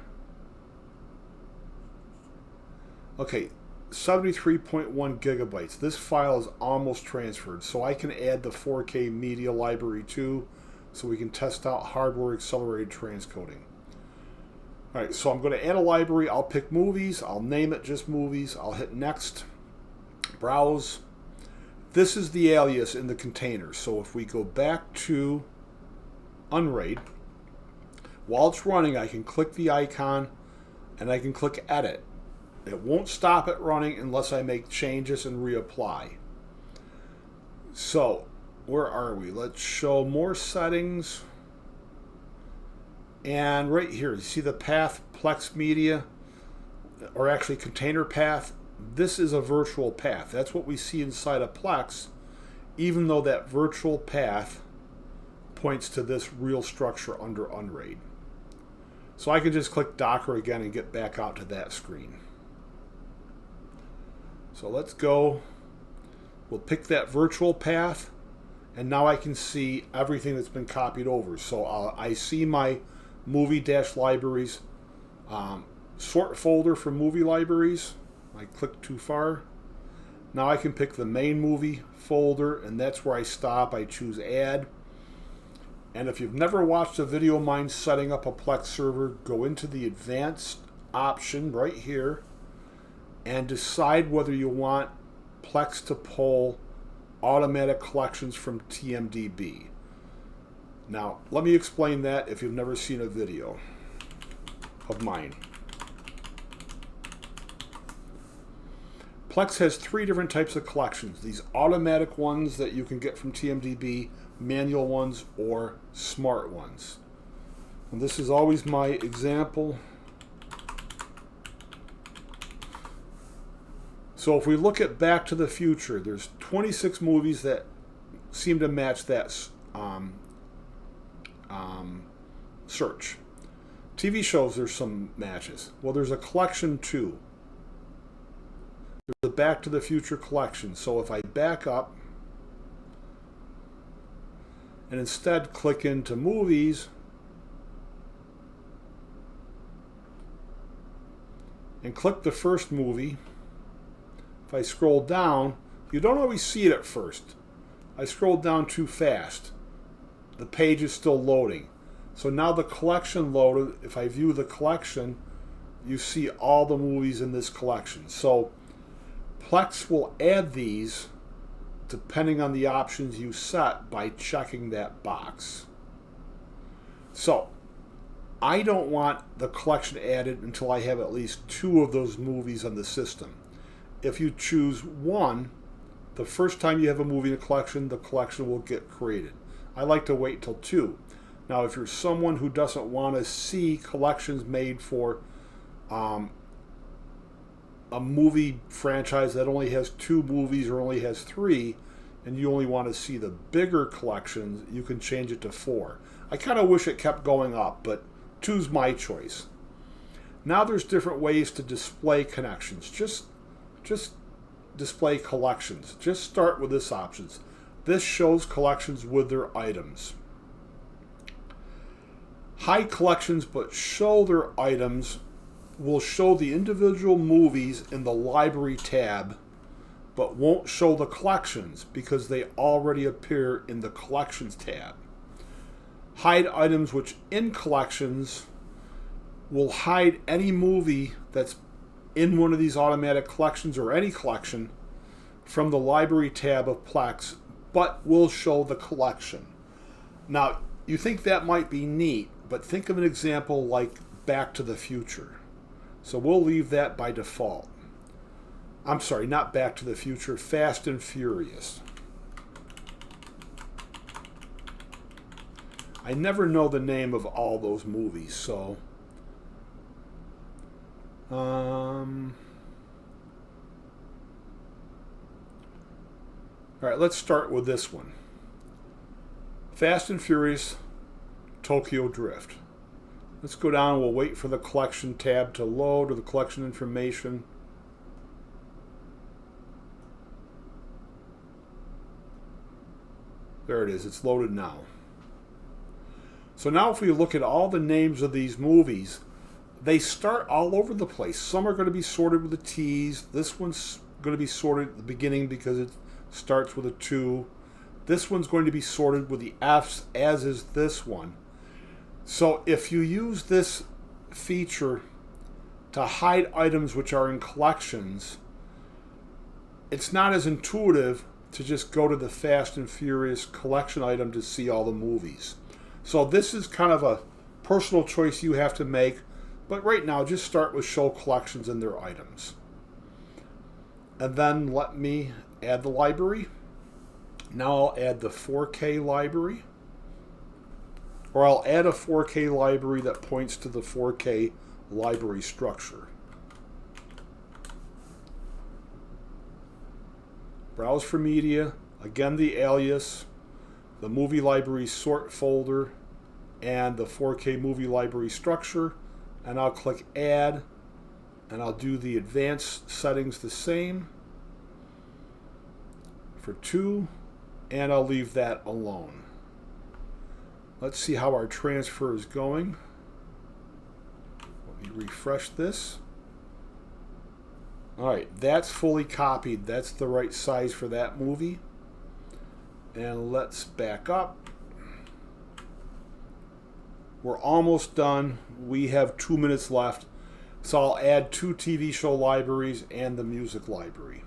Okay, 73.1 gigabytes. This file is almost transferred, so I can add the 4K media library too, so we can test out hardware accelerated transcoding. Alright, so I'm going to add a library. I'll pick movies. I'll name it just movies. I'll hit next. Browse. This is the alias in the container. So if we go back to Unraid, while it's running, I can click the icon and I can click edit. It won't stop it running unless I make changes and reapply. So, where are we? Let's show more settings. And right here, you see the path, Plex Media, or actually container path. This is a virtual path. That's what we see inside a Plex, even though that virtual path points to this real structure under Unraid. So I can just click Docker again and get back out to that screen. So let's go. We'll pick that virtual path, and now I can see everything that's been copied over. So I see my movie-libraries, sort folder for movie libraries. I click too far. Now I can pick the main movie folder, and that's where I stop. I choose add. And if you've never watched a video of mine setting up a Plex server, go into the advanced option right here and decide whether you want Plex to pull automatic collections from TMDB. Now, let me explain that if you've never seen a video of mine. Plex has 3 different types of collections. These automatic ones that you can get from TMDB, manual ones, or smart ones. And this is always my example. So if we look at Back to the Future, there's 26 movies that seem to match that search. TV shows, there's some matches. Well, there's a collection too. There's a Back to the Future collection. So if I back up and instead click into movies and click the first movie, if I scroll down, you don't always see it at first. I scrolled down too fast. The page is still loading. So now the collection loaded. If I view the collection, you see all the movies in this collection. So Plex will add these depending on the options you set by checking that box. So I don't want the collection added until I have at least 2 of those movies on the system. If you choose 1, the first time you have a movie in a collection, the collection will get created. I like to wait till 2. Now, if you're someone who doesn't want to see collections made for a movie franchise that only has 2 movies or only has 3, and you only want to see the bigger collections, you can change it to 4. I kind of wish it kept going up, but 2's my choice. Now there's different ways to display connections. Just display collections. Just start with this option. This shows collections with their items. Hide collections but show their items will show the individual movies in the library tab, but won't show the collections because they already appear in the collections tab. Hide items which in collections will hide any movie that's in one of these automatic collections or any collection from the library tab of Plex, but will show the collection. Now, you think that might be neat, but think of an example like Back to the Future. So we'll leave that by default. I'm sorry, not Back to the Future, Fast and Furious. I never know the name of all those movies, so all right, let's start with this one. Fast and Furious Tokyo Drift. Let's go down and we'll wait for the collection tab to load, or the collection information. There it is, it's loaded now. So now if we look at all the names of these movies, they start all over the place. Some are going to be sorted with the T's. This one's going to be sorted at the beginning because it starts with a 2. This one's going to be sorted with the F's, as is this one. So if you use this feature to hide items which are in collections, it's not as intuitive to just go to the Fast and Furious collection item to see all the movies. So this is kind of a personal choice you have to make, but right now just start with show collections and their items. And then let me add the library. Now I'll add the 4K library, or I'll add a 4K library that points to the 4K library structure. Browse for media, again the alias, the movie library sort folder, and the 4K movie library structure, and I'll click add, and I'll do the advanced settings the same for 2, and I'll leave that alone. Let's see how our transfer is going. Let me refresh this. Alright, that's fully copied. That's the right size for that movie. And let's back up. We're almost done. We have 2 minutes left. So I'll add 2 TV show libraries and the music library.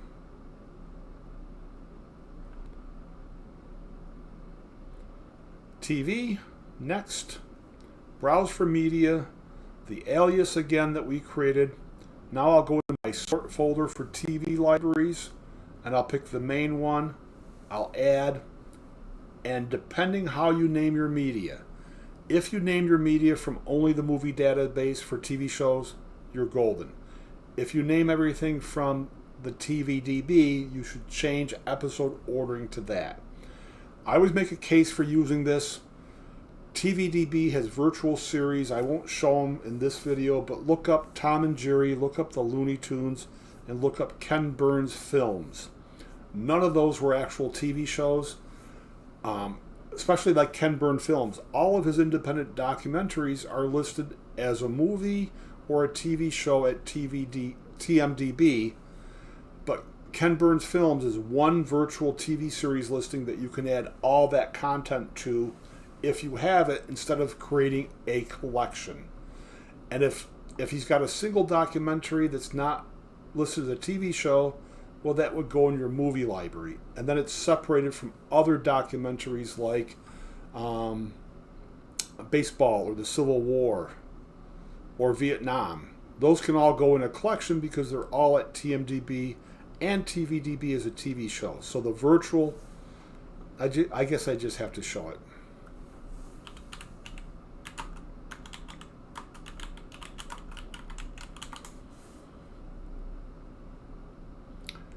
TV, next. Browse for media, the alias again that we created. Now I'll go in my sort folder for TV libraries, and I'll pick the main one. I'll add, and depending how you name your media, if you name your media from only the movie database for TV shows, you're golden. If you name everything from the TVDB, you should change episode ordering to that. I always make a case for using this. TVDB has virtual series. I won't show them in this video, but look up Tom and Jerry, look up the Looney Tunes, and look up Ken Burns films. None of those were actual TV shows, especially like Ken Burns films. All of his independent documentaries are listed as a movie or a TV show at TMDB, but Ken Burns Films is one virtual TV series listing that you can add all that content to if you have it, instead of creating a collection. And if he's got a single documentary that's not listed as a TV show, well, that would go in your movie library. And then it's separated from other documentaries like baseball or the Civil War or Vietnam. Those can all go in a collection because they're all at TMDB, and TVDB is a TV show. So the virtual, I guess I just have to show it.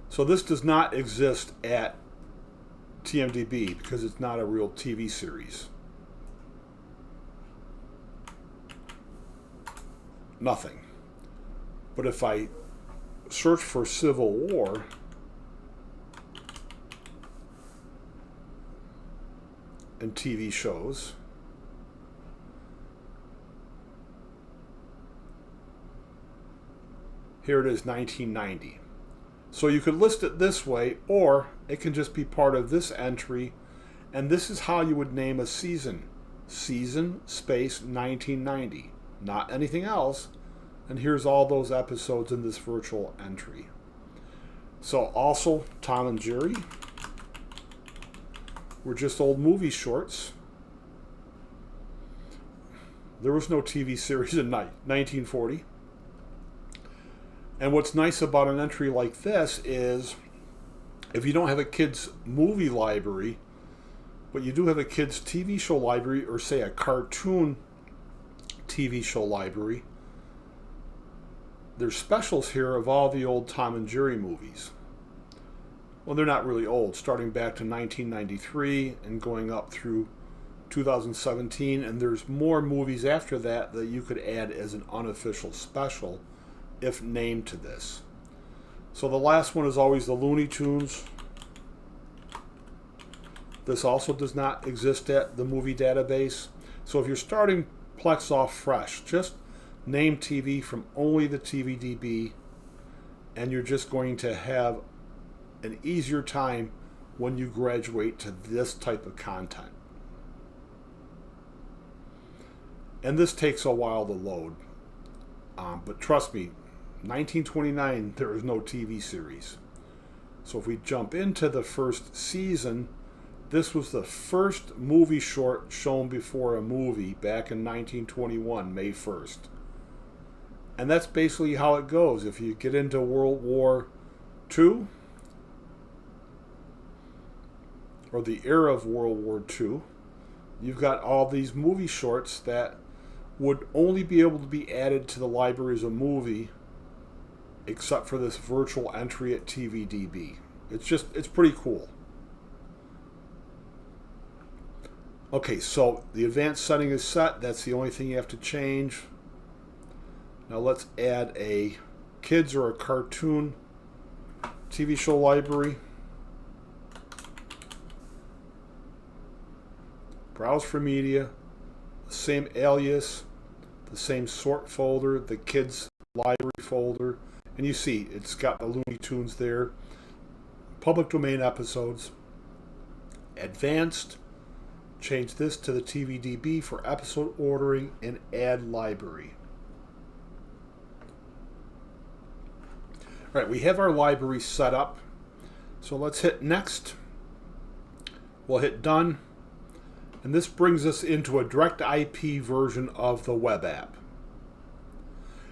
So this does not exist at TMDB because it's not a real TV series. Nothing. But if I search for Civil War, and TV shows, here it is, 1990. So you could list it this way, or it can just be part of this entry, and this is how you would name a season. Season space 1990, not anything else. And here's all those episodes in this virtual entry. So also Tom and Jerry were just old movie shorts. There was no TV series in 1940. And what's nice about an entry like this is if you don't have a kid's movie library, but you do have a kid's TV show library, or say a cartoon TV show library, there's specials here of all the old Tom and Jerry movies. Well, they're not really old, starting back to 1993 and going up through 2017, and there's more movies after that that you could add as an unofficial special if named to this. So the last one is always the Looney Tunes. This also does not exist at the movie database. So if you're starting Plex off fresh, just name TV from only the TVDB, and you're just going to have an easier time when you graduate to this type of content. And this takes a while to load. But trust me, 1929, there is no TV series. So if we jump into the first season, this was the first movie short shown before a movie back in 1921, May 1st. And that's basically how it goes. If you get into World War II, or the era of World War II, you've got all these movie shorts that would only be able to be added to the library as a movie, except for this virtual entry at TVDB. It's pretty cool. Okay, so the advanced setting is set. That's the only thing you have to change. Now let's add a kids or a cartoon TV show library. Browse for media, the same alias, the same sort folder, the kids library folder, and you see it's got the Looney Tunes there. Public domain episodes. Advanced, change this to the TVDB for episode ordering and add library. All right, we have our library set up. So let's hit next. We'll hit done. And this brings us into a direct IP version of the web app.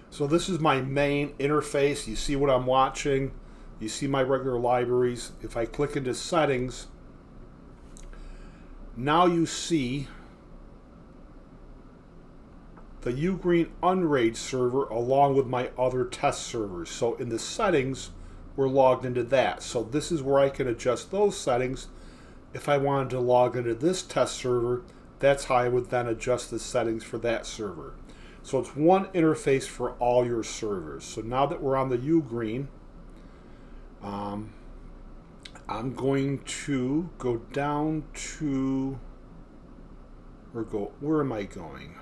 So this is my main interface. You see what I'm watching. You see my regular libraries. If I click into settings, now you see the Ugreen Unraid server along with my other test servers. So in the settings, we're logged into that. So this is where I can adjust those settings. If I wanted to log into this test server, that's how I would then adjust the settings for that server. So it's one interface for all your servers. So now that we're on the Ugreen, I'm going to go down to, where am I going?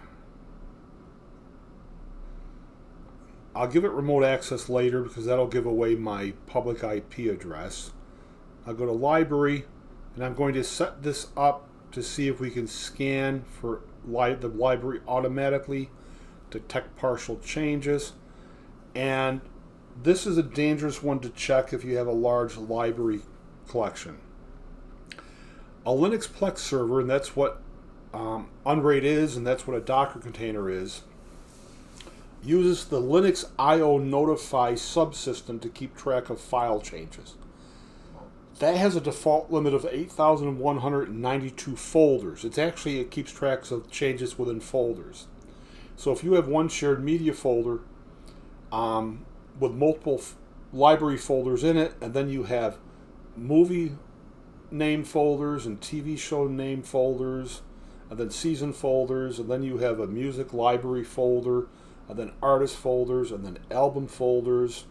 I'll give it remote access later because that'll give away my public IP address. I'll go to library, and I'm going to set this up to see if we can scan for the library automatically, detect partial changes. And this is a dangerous one to check if you have a large library collection. A Linux Plex server, and that's what Unraid is, and that's what a Docker container is, uses the Linux IO Notify subsystem to keep track of file changes. That has a default limit of 8,192 folders. It keeps track of changes within folders. So if you have one shared media folder with multiple library folders in it, and then you have movie name folders and TV show name folders, and then season folders, and then you have a music library folder, and then artist folders, and then album folders,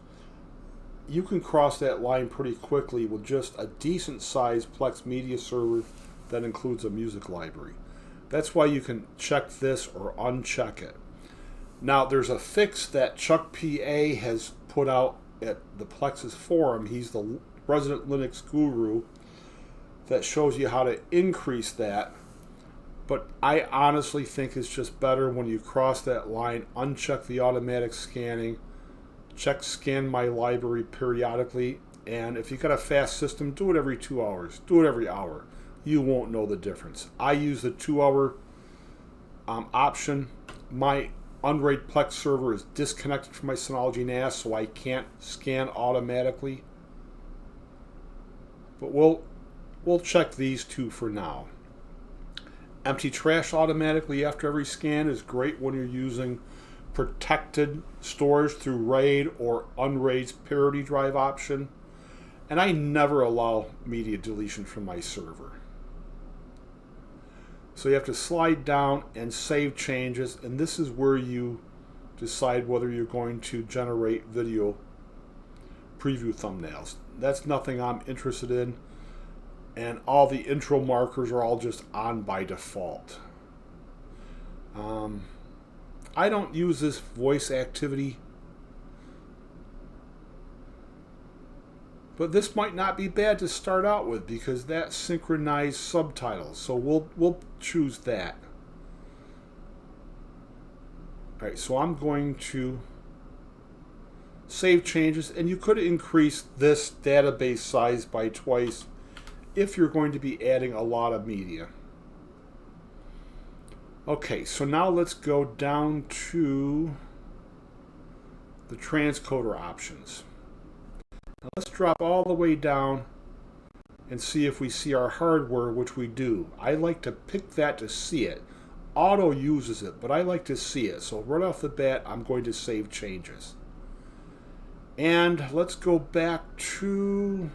you can cross that line pretty quickly with just a decent sized Plex media server that includes a music library. That's why you can check this or uncheck it. Now there's a fix that Chuck PA has put out at the Plex's forum. He's the resident Linux guru that shows you how to increase that. But I honestly think it's just better when you cross that line, uncheck the automatic scanning, scan my library periodically, and if you've got a fast system, do it every 2 hours. Do it every hour. You won't know the difference. I use the 2-hour option. My Unraid Plex server is disconnected from my Synology NAS, so I can't scan automatically. But we'll check these two for now. Empty trash automatically after every scan is great when you're using protected storage through RAID or Unraid's Parity drive option. And I never allow media deletion from my server. So you have to slide down and save changes, and this is where you decide whether you're going to generate video preview thumbnails. That's nothing I'm interested in, and all the intro I don't use this voice activity, but this might not be bad to start out with because that synchronized subtitles. So we'll choose that. All right, so I'm going to save changes, and you could increase this database size by twice if you're going to be adding a lot of media. Okay, so now let's go down to the transcoder options. Now let's drop all the way down and see if we see our hardware, which we do. I like to pick that to see it. Auto uses it, but I like to see it. So right off the bat, I'm going to save changes. And let's go back to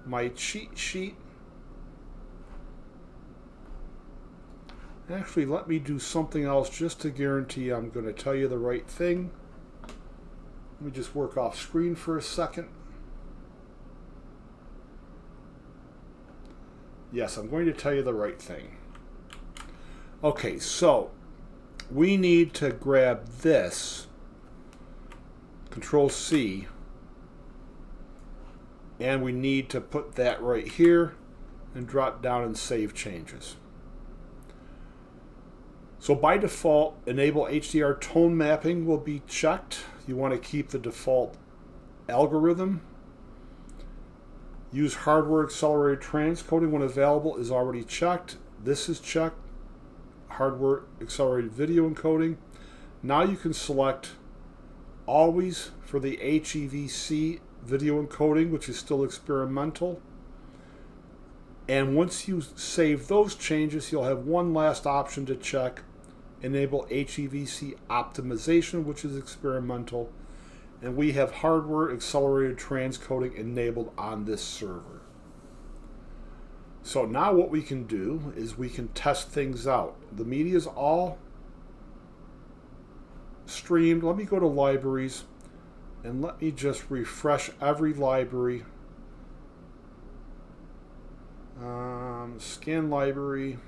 my cheat sheet. Actually, let me do something else just to guarantee I'm going to tell you the right thing. Let me just work off screen for a second. Yes, I'm going to tell you the right thing. Okay, so we need to grab this, Control C, and we need to put that right here and drop down and save changes. So by default, enable HDR tone mapping will be checked. You want to keep the default algorithm. Use hardware accelerated transcoding when available is already checked. This is checked. Hardware accelerated video encoding. Now you can select always for the HEVC video encoding, which is still experimental. And once you save those changes, you'll have one last option to check. Enable HEVC optimization, which is experimental. And we have hardware accelerated transcoding enabled on this server. So now what we can do is we can test things out. The media is all streamed. Let me go to libraries and let me just refresh every library. Scan library,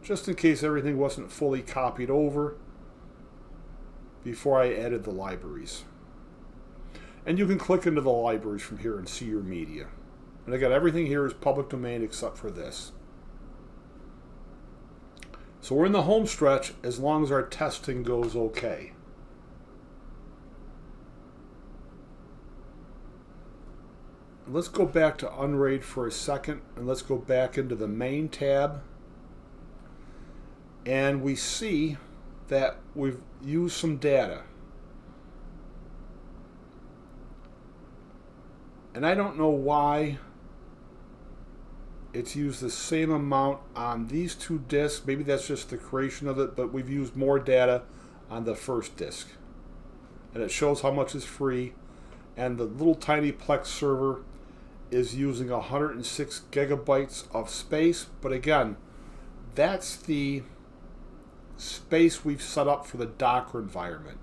just in case everything wasn't fully copied over before I added the libraries. And you can click into the libraries from here and see your media. And again, everything here is public domain except for this. So we're in the home stretch as long as our testing goes okay. Let's go back to Unraid for a second, and let's go back into the main tab. And we see that we've used some data. And I don't know why it's used the same amount on these two disks. Maybe that's just the creation of it, but we've used more data on the first disk. And it shows how much is free. And the little tiny Plex server is using 106 gigabytes of space. But again, that's the space we've set up for the Docker environment.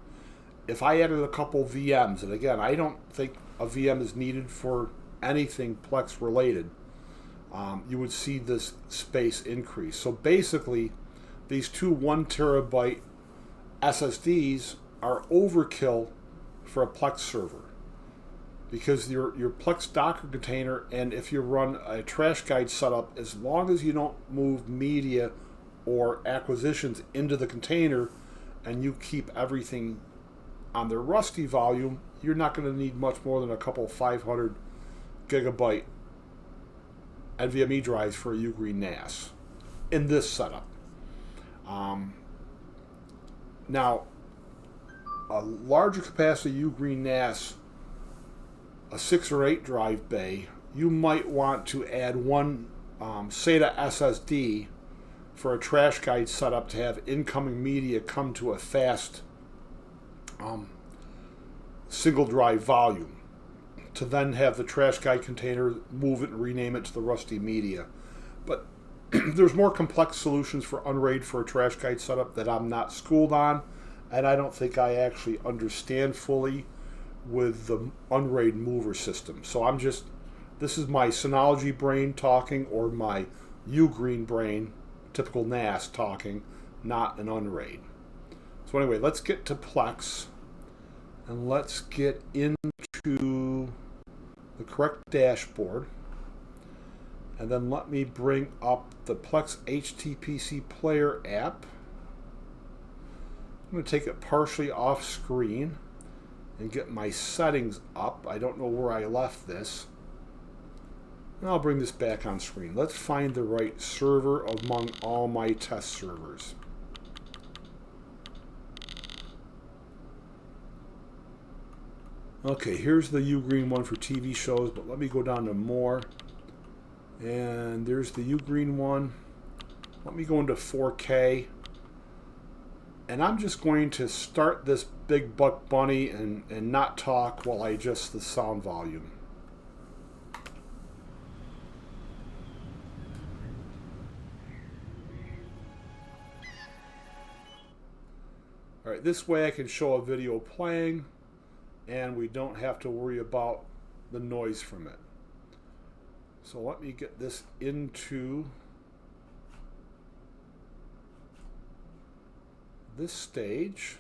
If I added a couple VMs, and again, I don't think a VM is needed for anything Plex related, you would see this space increase. So basically, these two 1 terabyte SSDs are overkill for a Plex server, because your Plex Docker container, and if you run a trash guide setup, as long as you don't move media or acquisitions into the container and you keep everything on the rusty volume, you're not going to need much more than a couple 500 gigabyte NVMe drives for a Ugreen NAS in this setup. Now, a larger capacity Ugreen NAS, a 6 or 8 drive bay, you might want to add one SATA SSD for a trash guide setup to have incoming media come to a fast single drive volume, to then have the trash guide container move it and rename it to the rusty media. But there's more complex solutions for Unraid for a trash guide setup that I'm not schooled on, and I don't think I actually understand fully with the Unraid mover system. So this is my Synology brain talking, or my Ugreen brain, typical NAS talking, not an Unraid. So anyway, let's get to Plex and let's get into the correct dashboard. And then let me bring up the Plex HTPC Player app. I'm going to take it partially off screen and get my settings up. I don't know where I left this. And I'll bring this back on screen. Let's find the right server among all my test servers. Okay, here's the Ugreen one for TV shows, but let me go down to more. And there's the Ugreen one. Let me go into 4K. And I'm just going to start this big buck bunny and not talk while I adjust the sound volume. Alright, this way I can show a video playing and we don't have to worry about the noise from it. So let me get this into this stage,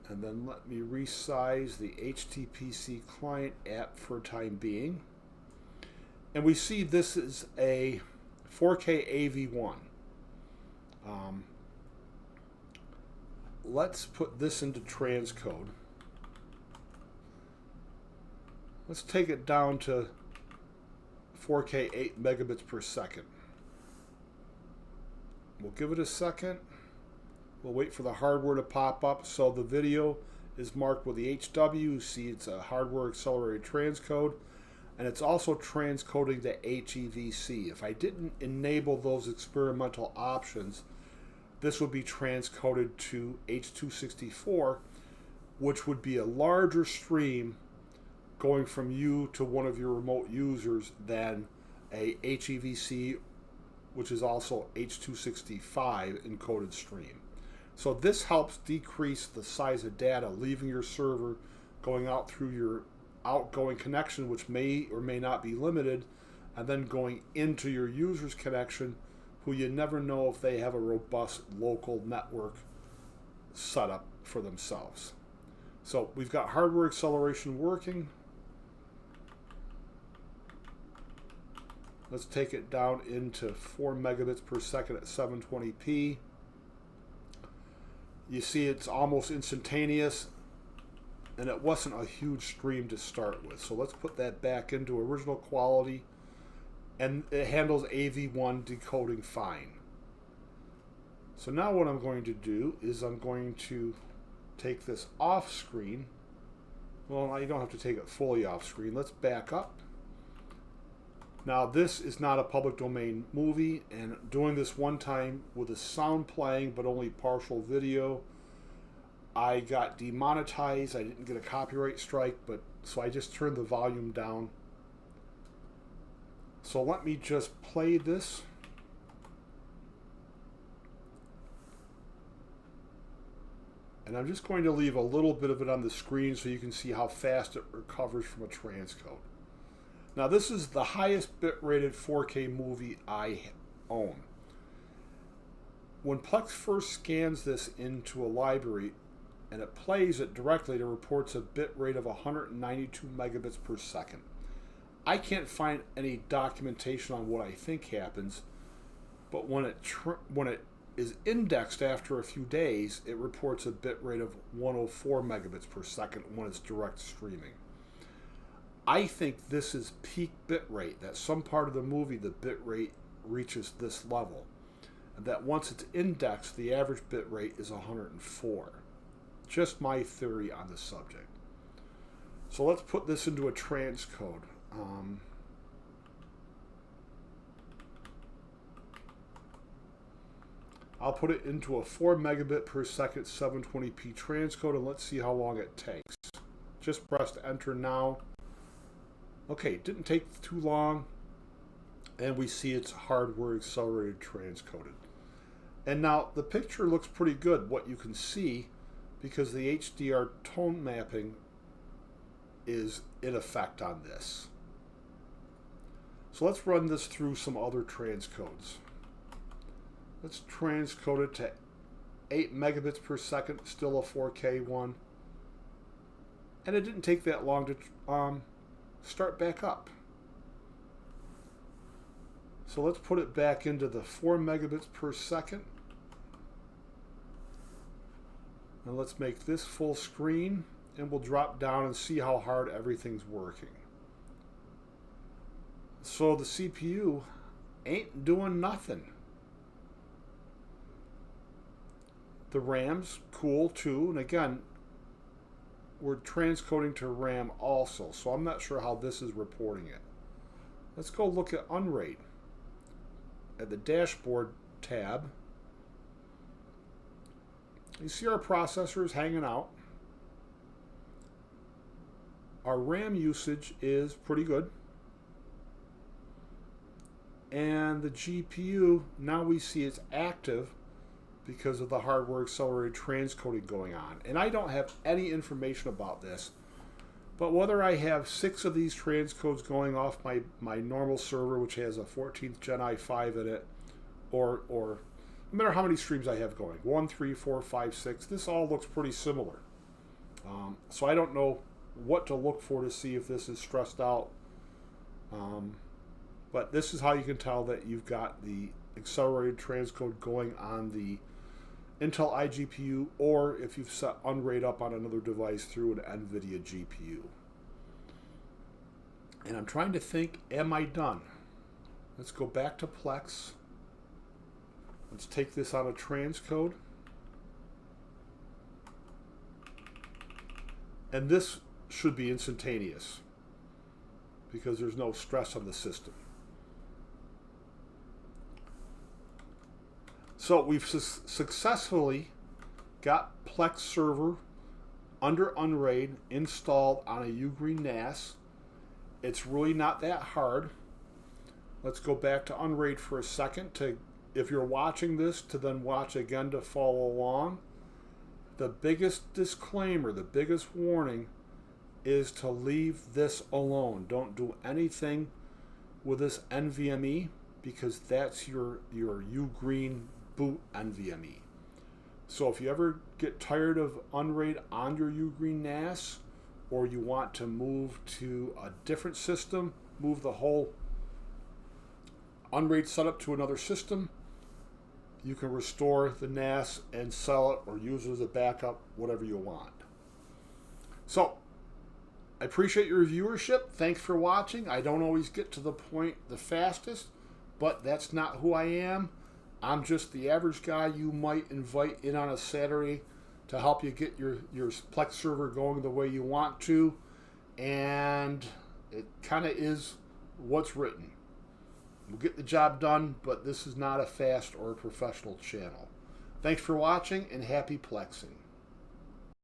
and then let me resize the HTPC client app for time being. And we see this is a 4K AV1. Let's put this into transcode. Let's take it down to 4K 8 megabits per second. We'll give it a second. We'll wait for the hardware to pop up. So the video is marked with the HW. You see it's a hardware accelerated transcode, and it's also transcoding to HEVC. If I didn't enable those experimental options, this would be transcoded to H.264, which would be a larger stream going from you to one of your remote users than a HEVC, which is also H.265 encoded stream. So this helps decrease the size of data leaving your server, going out through your outgoing connection, which may or may not be limited, and then going into your user's connection, who you never know if they have a robust local network set up for themselves. So we've got hardware acceleration working. Let's take it down into 4 megabits per second at 720p. You see it's almost instantaneous, and it wasn't a huge stream to start with. So let's put that back into original quality, and it handles AV1 decoding fine. So now what I'm going to do is I'm going to take this off screen. Well, you don't have to take it fully off screen. Let's back up. Now this is not a public domain movie, and doing this one time with the sound playing but only partial video, I got demonetized. I didn't get a copyright strike, but so I just turned the volume down. So let me just play this. And I'm just going to leave a little bit of it on the screen so you can see how fast it recovers from a transcode. Now this is the highest bit-rated 4K movie I own. When Plex first scans this into a library and it plays it directly, it reports a bit rate of 192 megabits per second. I can't find any documentation on what I think happens, but when it is indexed after a few days, it reports a bit rate of 104 megabits per second when it's direct streaming. I think this is peak bit rate, that some part of the movie the bit rate reaches this level, and that once it's indexed the average bit rate is 104. Just my theory on the subject. So let's put this into a transcode. I'll put it into a 4 megabit per second 720p transcode, and let's see how long it takes. Just press enter now. Okay, didn't take too long, and we see it's hardware accelerated transcoded. And now the picture looks pretty good, what you can see, because the HDR tone mapping is in effect on this. So let's run this through some other transcodes. Let's transcode it to 8 megabits per second, still a 4K one. And it didn't take that long to start back up. So let's put it back into the 4 megabits per second. And let's make this full screen, and we'll drop down and see how hard everything's working. So the CPU ain't doing nothing. The RAM's cool too, and again, we're transcoding to RAM also, so I'm not sure how this is reporting it. Let's go look at Unraid. At the dashboard tab, you see our processors hanging out. Our RAM usage is pretty good. And the GPU, now we see it's active because of the hardware accelerated transcoding going on. And I don't have any information about this, but whether I have 6 of these transcodes going off my normal server, which has a 14th Gen i5 in it, or no matter how many streams I have going, 1, 3, 4, 5, 6, this all looks pretty similar. So I don't know what to look for to see if this is stressed out. But this is how you can tell that you've got the accelerated transcode going on the Intel iGPU, or if you've set Unraid up on another device through an NVIDIA GPU. And I'm trying to think, am I done? Let's go back to Plex. Let's take this on a transcode. And this should be instantaneous because there's no stress on the system. So we've successfully got Plex server under Unraid installed on a Ugreen NAS. It's really not that hard. Let's go back to Unraid for a second to, if you're watching this, to then watch again to follow along. The biggest disclaimer, the biggest warning is to leave this alone. Don't do anything with this NVMe because that's your Ugreen boot NVMe. So if you ever get tired of Unraid on your Ugreen NAS, or you want to move to a different system, move the whole Unraid setup to another system, you can restore the NAS and sell it or use it as a backup, whatever you want. So I appreciate your viewership. Thanks for watching. I don't always get to the point the fastest, but that's not who I am. I'm just the average guy you might invite in on a Saturday to help you get your Plex server going the way you want to. And it kind of is what's written. We'll get the job done, but this is not a fast or a professional channel. Thanks for watching and happy Plexing.